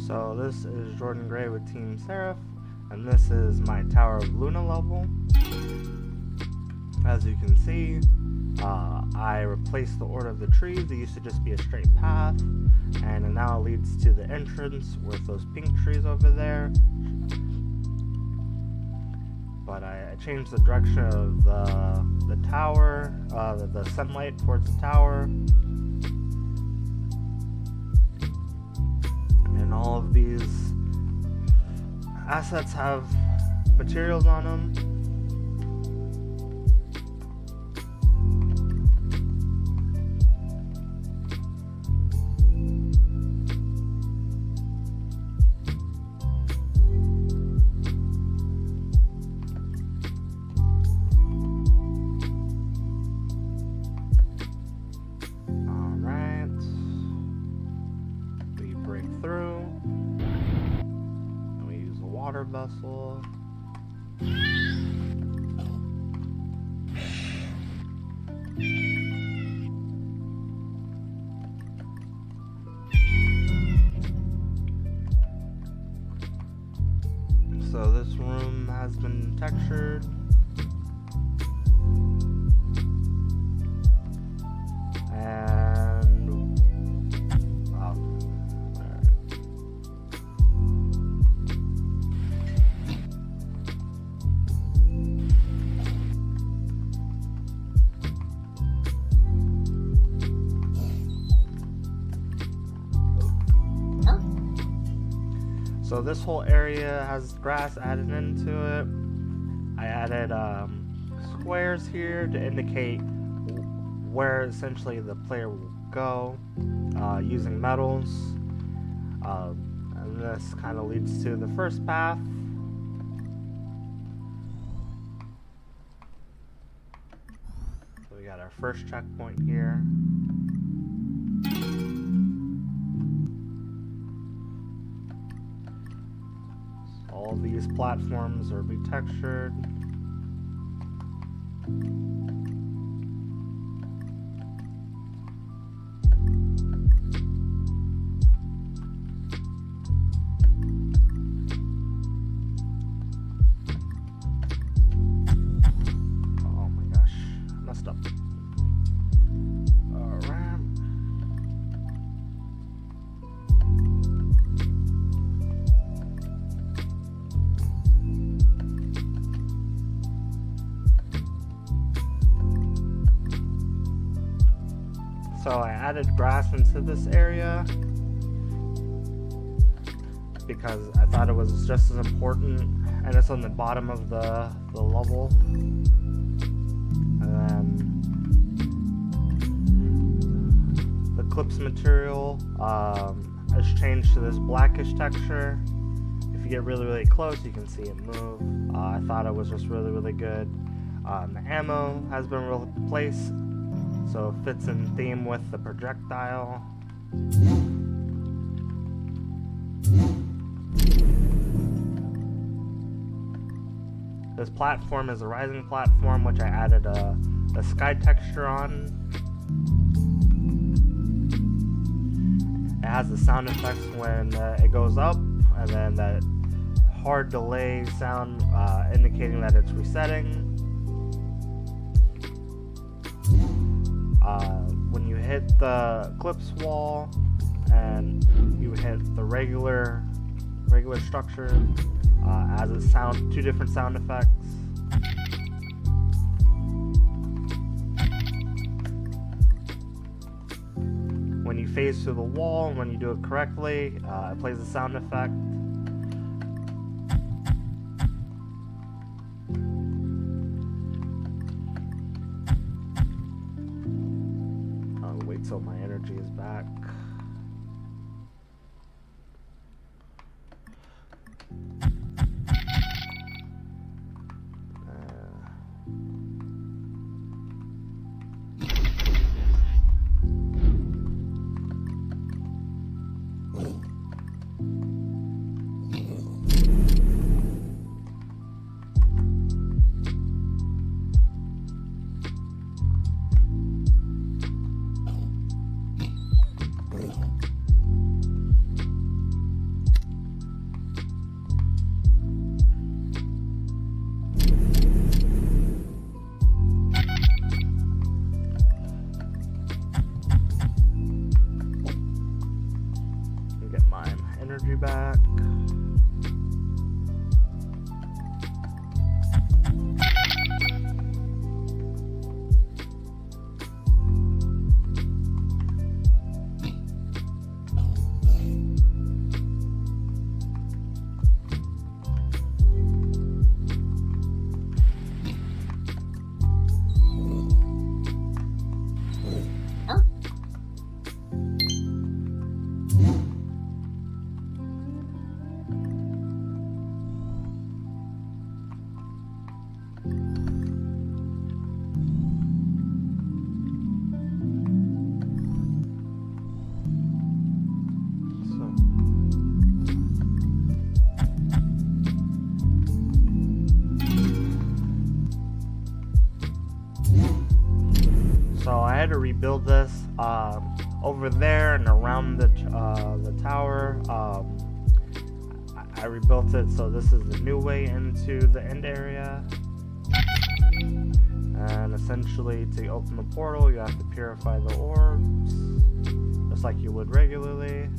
So this is Jordan Gray with Team Seraph, and this is my Tower of Luna level. As you can see, I replaced the order of the trees. It used to just be a straight path, and it now leads to the entrance with those pink trees over there. But I changed the direction of the tower, the sunlight towards the tower. And all of these assets have materials on them. Vessel. So this room has been textured. So this whole area has grass added into it. I added squares here to indicate where essentially the player will go using metals. And this kind of leads to the first path. So we got our first checkpoint here. All these platforms are retextured. Oh my gosh, messed up. So I added grass into this area because I thought it was just as important, and it's on the bottom of the level. And then the clips material is changed to this blackish texture. If you get really close, you can see it move. I thought it was just really good. The ammo has been replaced, so it fits in theme with the projectile. This platform is a rising platform, which I added a sky texture on. It has the sound effects when it goes up, and then that hard delay sound indicating that it's resetting. When you hit the Eclipse wall and you hit the regular structure, as it sound two different sound effects. When you phase through the wall, when you do it correctly, it plays a sound effect. Wait till my energy is back. had to rebuild this. Over there and around the tower, I rebuilt it, so this is the new way into the end area. And essentially, to open the portal, you have to purify the orbs, just like you would regularly.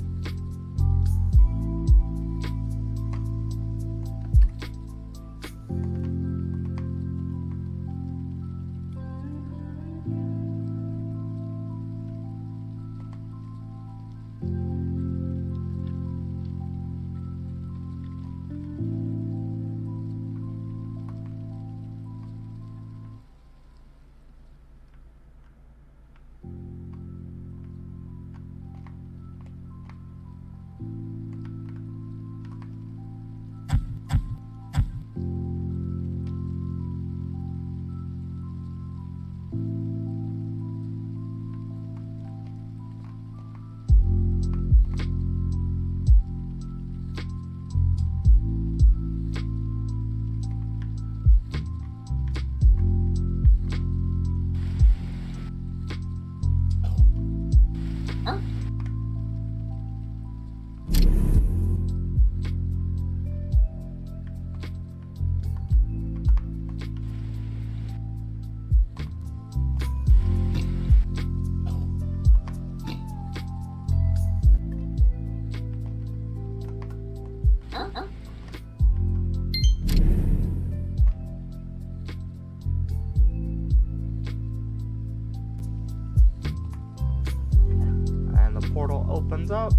And the portal opens up.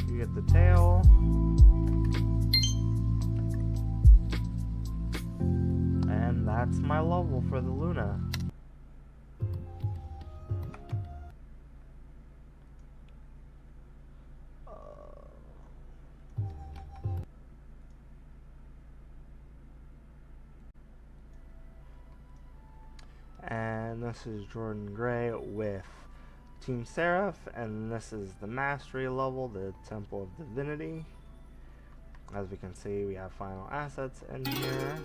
You get the tail. And that's my level for the Luna. And this is Jordan Gray with Team Seraph, and this is the Mastery level, the Temple of Divinity. As we can see, we have final assets in here.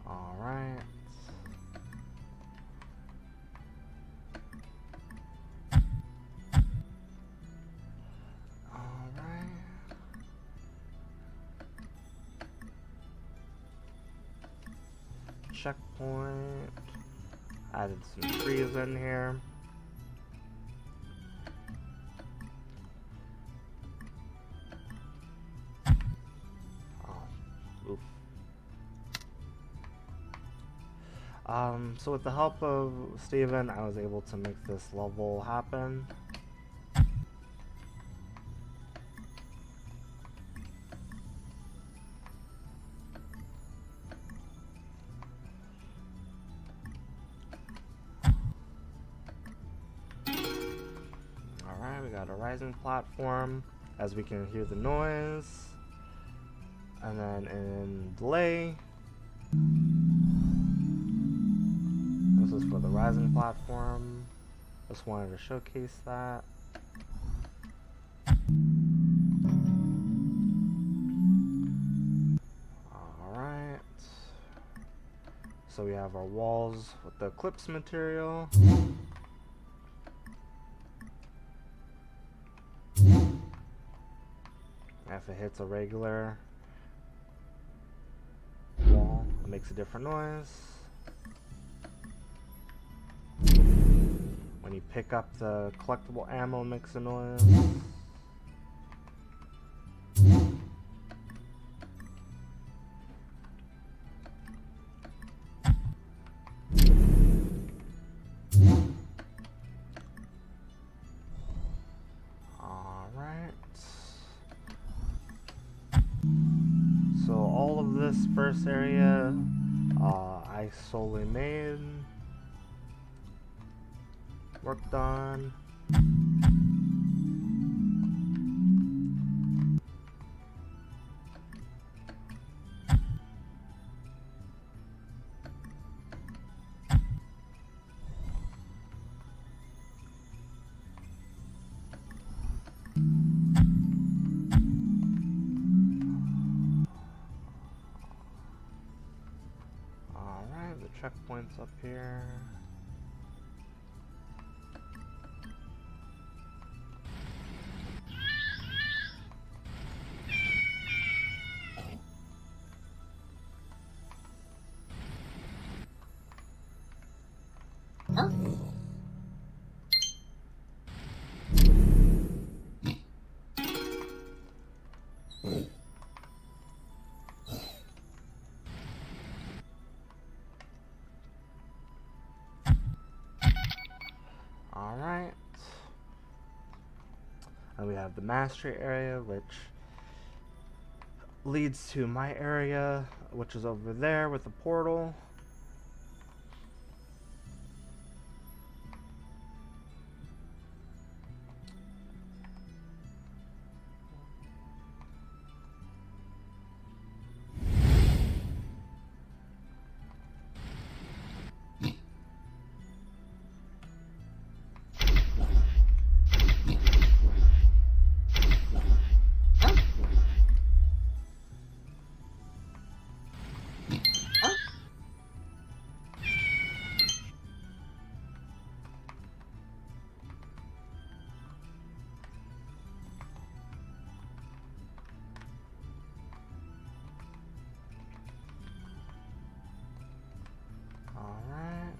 Alright. Checkpoint. Added some trees in here. Oh, oof. So with the help of Steven, I was able to make this level happen. We got a rising platform, as we can hear the noise. And then in delay, this is for the rising platform. Just wanted to showcase that. Alright. So we have our walls with the Eclipse material. If it hits a regular wall, it makes a different noise. When you pick up the collectible ammo, it makes a noise. So all of this first area, I solely made, worked on. the checkpoints up here. Alright. And we have the mastery area, which leads to my area, which is over there with the portal. Alright.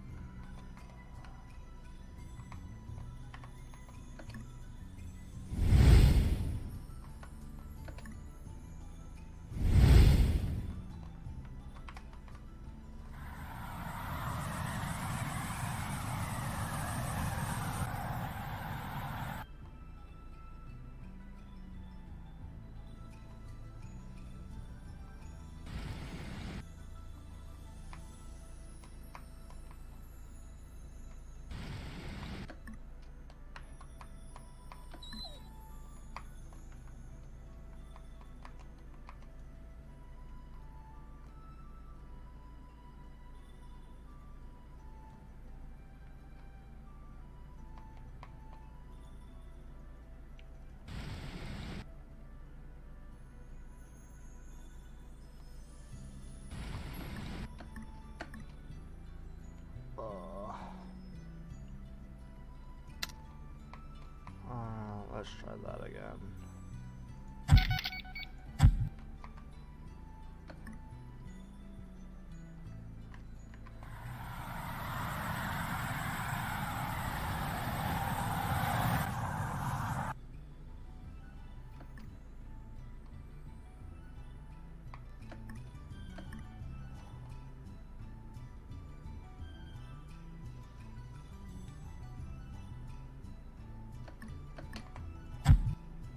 Let's try that again.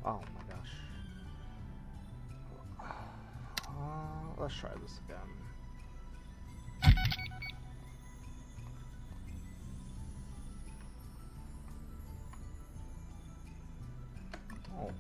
Oh my gosh. Let's try this again. Oh.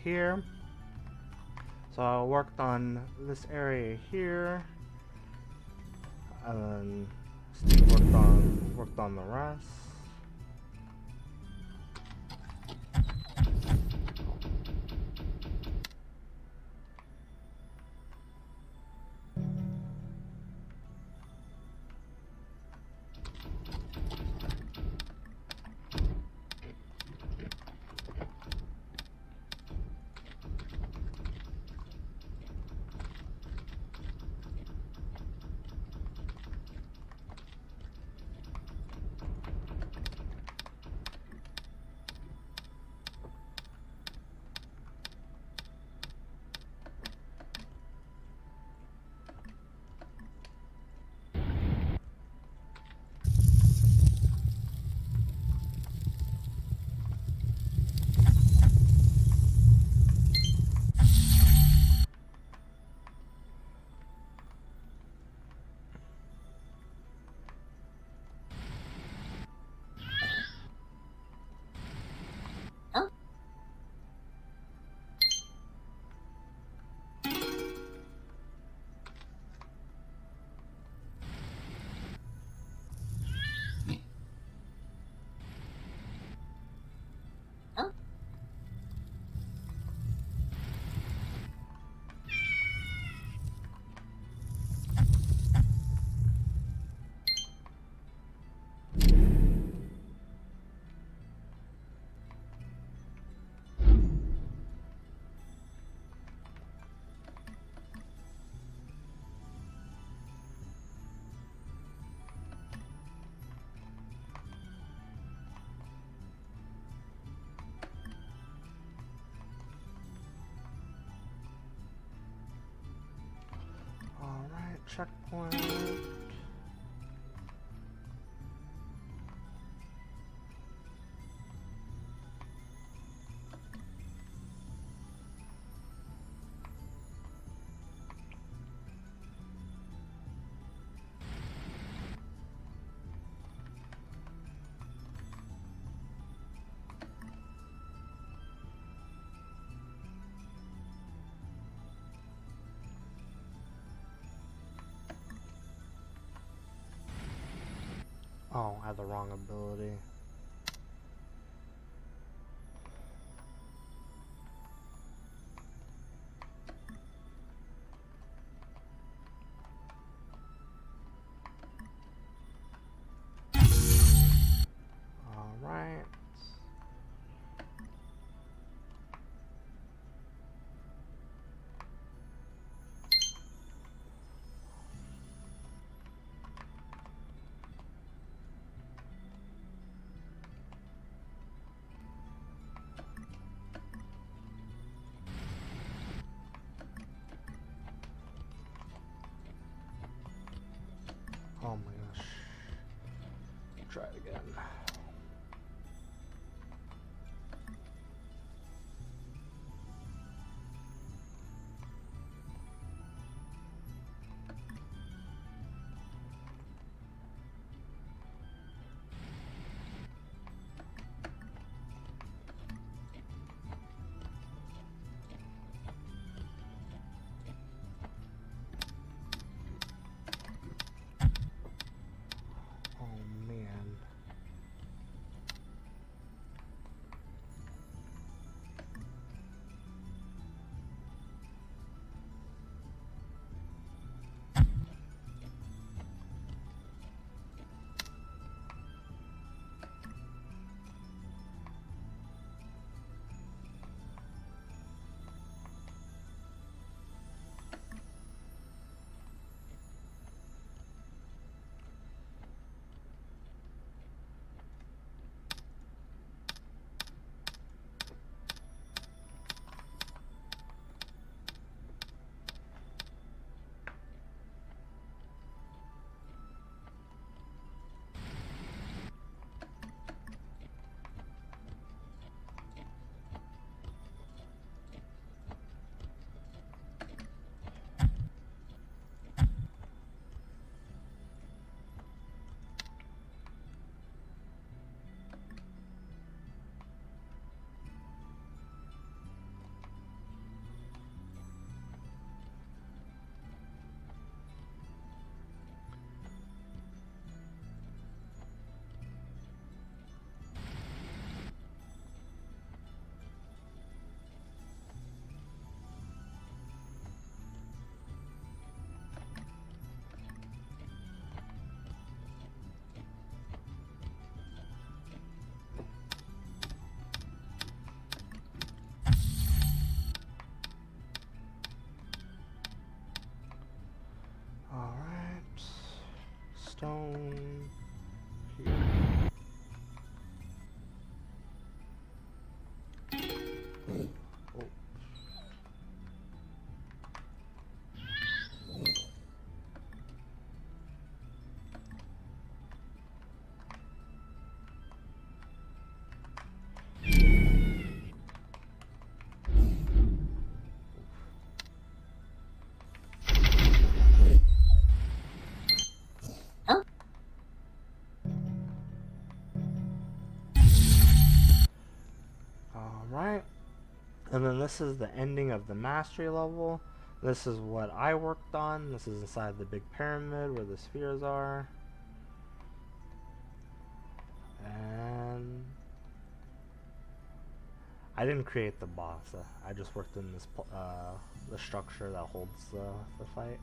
Here. So I worked on this area here, and then Steve worked on the rest. checkpoint. Oh, I had the wrong ability. Alright. Oh my gosh. Try it again. Oh man. Alright. Stone. Here. Oh. Alright. And then this is the ending of the mastery level. This is what I worked on. This is inside the big pyramid where the spheres are. And I didn't create the boss. I just worked in this the structure that holds the fight.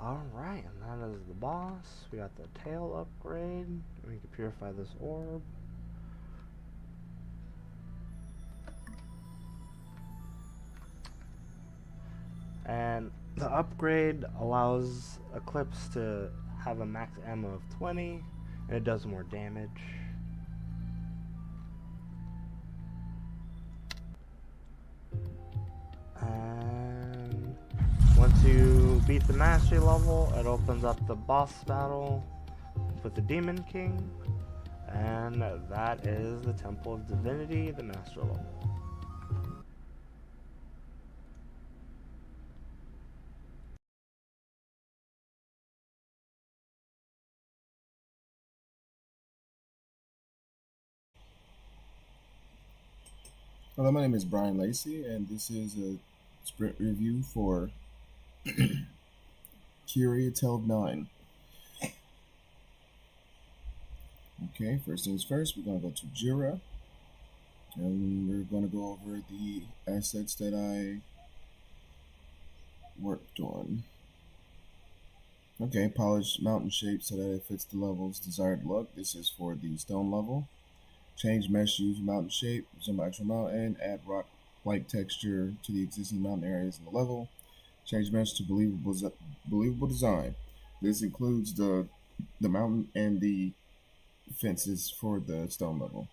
Alright, and that is the boss. We got the tail upgrade. We can purify this orb. And the upgrade allows Eclipse to have a max ammo of 20, and it does more damage. And once you beat the mastery level, it opens up the boss battle with the Demon King, and that is the Temple of Divinity, the master level. Hello, my name is Brian Lacey, and this is a sprint review for Curia Teld 9. Okay, first things first, we're going to go to Jira, and we're going to go over the assets that I worked on. Okay, polish mountain shape so that it fits the level's desired look. This is for the stone level. Change mesh use mountain shape, zoom actual mountain, add rock-like texture to the existing mountain areas in the level. Change mesh to believable design. This includes the mountain and the fences for the stone level.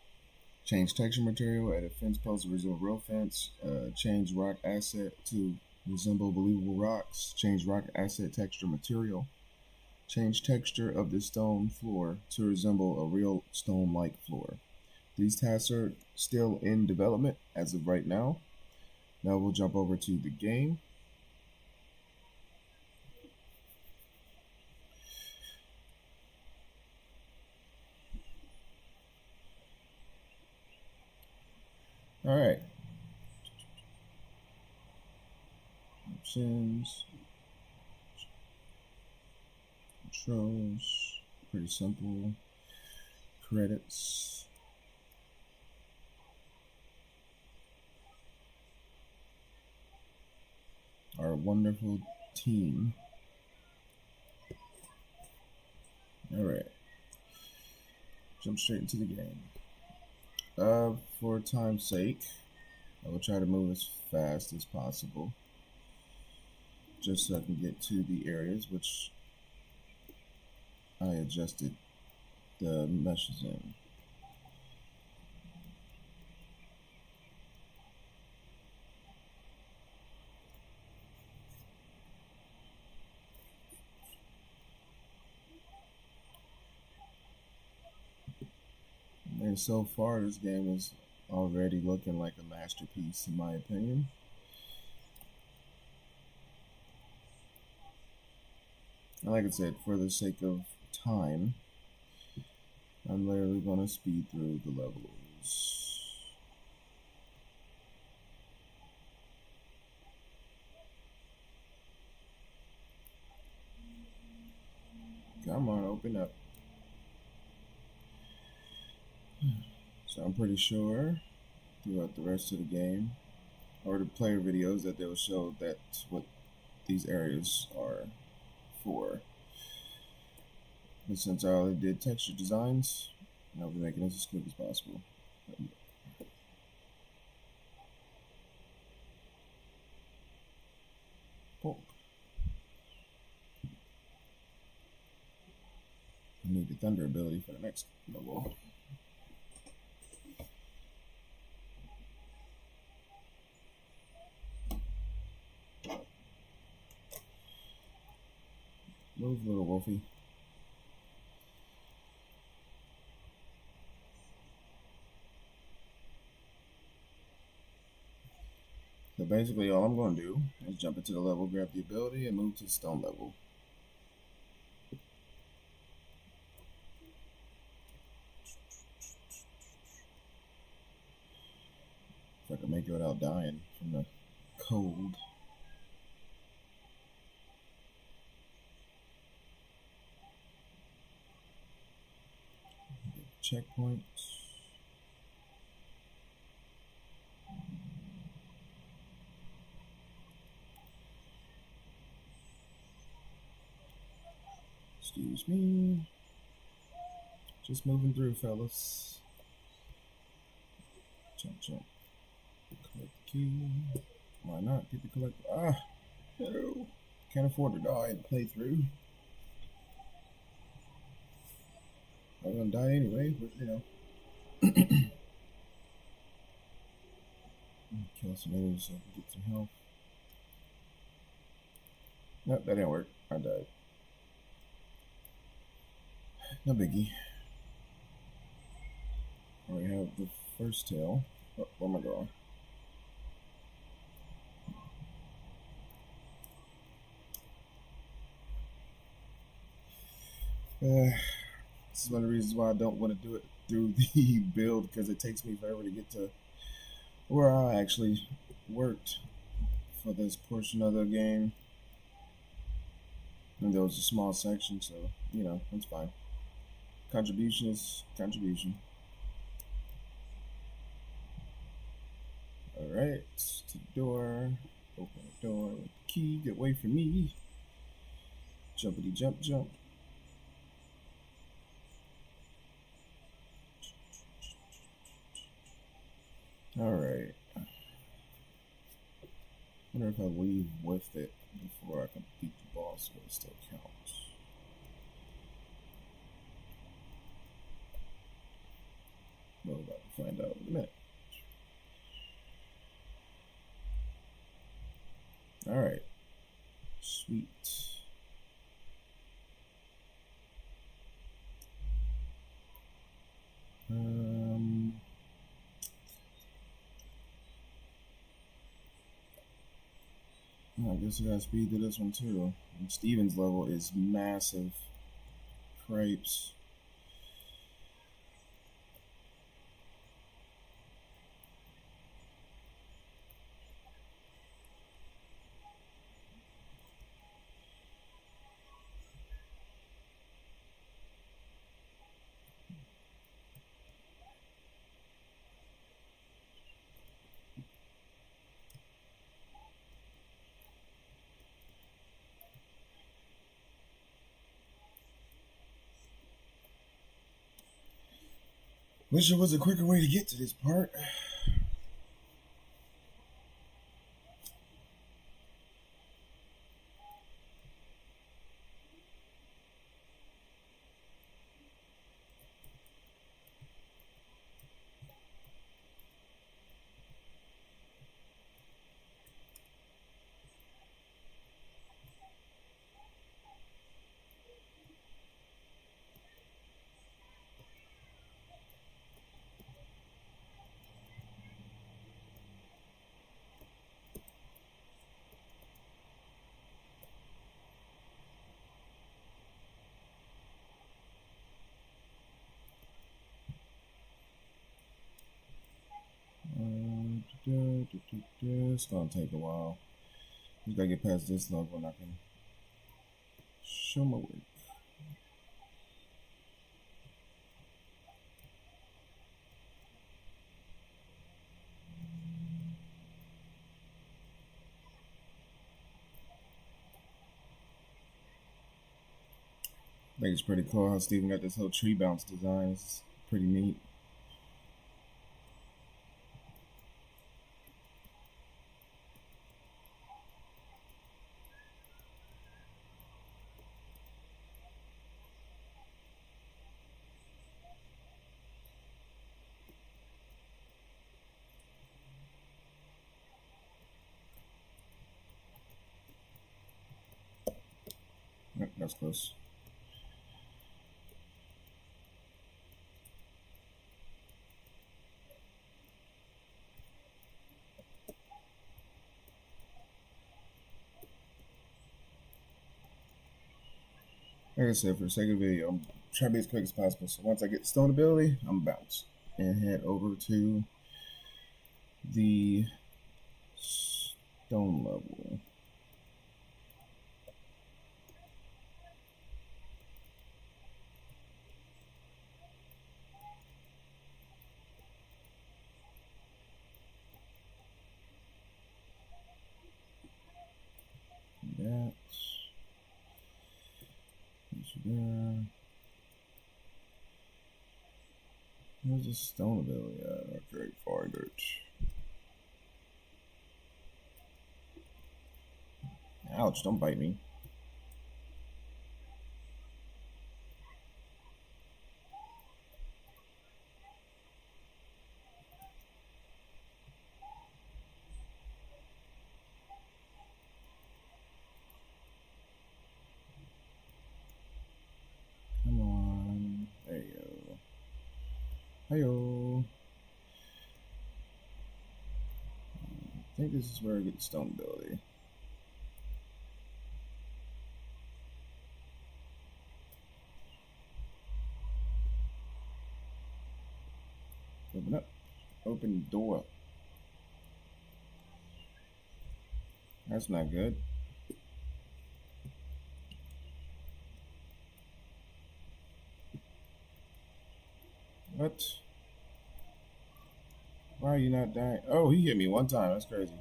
Change texture material, add a fence post to resemble real fence. Change rock asset to resemble believable rocks. Change rock asset texture material. Change texture of the stone floor to resemble a real stone-like floor. These tasks are still in development as of right now. Now we'll jump over to the game. All right. Options. Controls. Pretty simple. Credits. Our wonderful team. All right. Jump straight into the game. For time's sake, I will try to move as fast as possible, just so I can get to the areas which I adjusted the meshes in. And so far, this game is already looking like a masterpiece, in my opinion. And like I said, for the sake of time, I'm literally going to speed through the levels. Come on, open up. So I'm pretty sure throughout the rest of the game, or the player videos, that they'll show that's what these areas are for. But since I already did texture designs, I'll be making this as quick as possible. Oh. I need the thunder ability for the next level. Move, little wolfie. So basically all I'm going to do is jump into the level, grab the ability, and move to the stone level. If I can make it without dying from the cold. Checkpoints. Excuse me. Just moving through, fellas. Jump, jump. Collect the key. Why not? Get the collect. Ah, no. Can't afford to die and play through. I'm gonna die anyway, but you know. Kill some enemies so I can get some health. Nope, that didn't work. I died. No biggie. We have the first tail. Oh, where am I going? This is one of the reasons why I don't want to do it through the build, because it takes me forever to get to where I actually worked for this portion of the game. And there was a small section, so, you know, it's fine. Contribution is contribution. Alright, to the door. Open the door with the key. Get away from me. Jumpity jump jump. Alright. Wonder if I leave with it before I can beat the boss, but it still counts. We're about to find out in a minute. Alright. Sweet. I guess I gotta speed through this one too. And Steven's level is massive. Cripes. Wish there was a quicker way to get to this part. It's gonna take a while. Just gotta get past this level and I can show my work. I think it's pretty cool how Steven got this whole tree bounce design. It's pretty neat. Yep, that's close. Like I said, for the sake of the video, I'm trying to be as quick as possible. So once I get the stone ability, I'm bounce and head over to the stone level. That. there. Where's the stone ability at? Okay, find it. Ouch, don't bite me. Come on. There you go. Hi-yo. I think this is where I get the stone ability. Open up. Open door. That's not good. What? Why are you not dying? Oh, he hit me one time. That's crazy.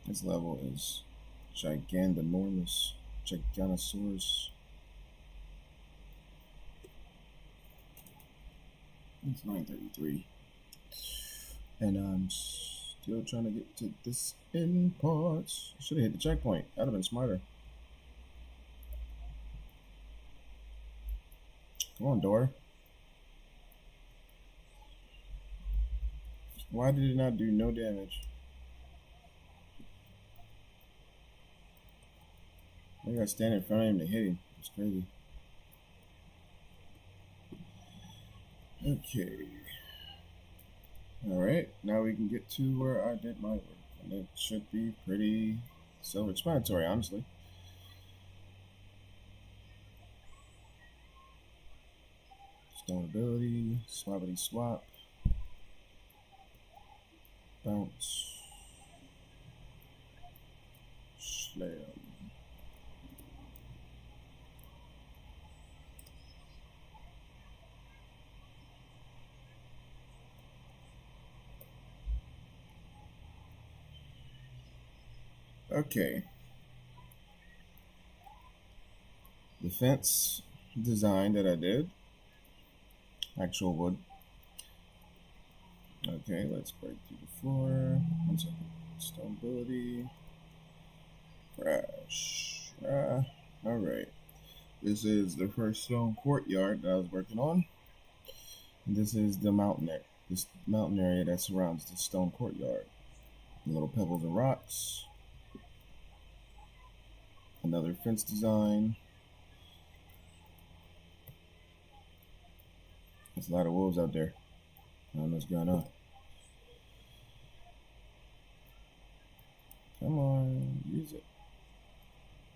This level is gigantosaurus. Giganosaurus. It's 9:33. And I'm still trying to get to this end part. Should have hit the checkpoint. That'd have been smarter. Come on, door. Why did it not do no damage? I gotta stand in front of him to hit him. It's crazy. Okay. Alright, now we can get to where I did my work. And it should be pretty self-explanatory, honestly. Stone ability, swappity swap. Bounce. Slam. Okay. The fence design that I did. Actual wood. Okay, let's break through the floor. 1 second. Stone ability. Crash. Alright. This is the first stone courtyard that I was working on. And this is the this mountain area that surrounds the stone courtyard. Little pebbles and rocks. Another fence design. There's a lot of wolves out there. I don't know what's going on. Come on, use it.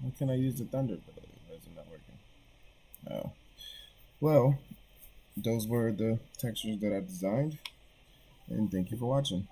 Why can't I use the thunder ability? Why is it not working? Oh. Well, those were the textures that I designed. And thank you for watching.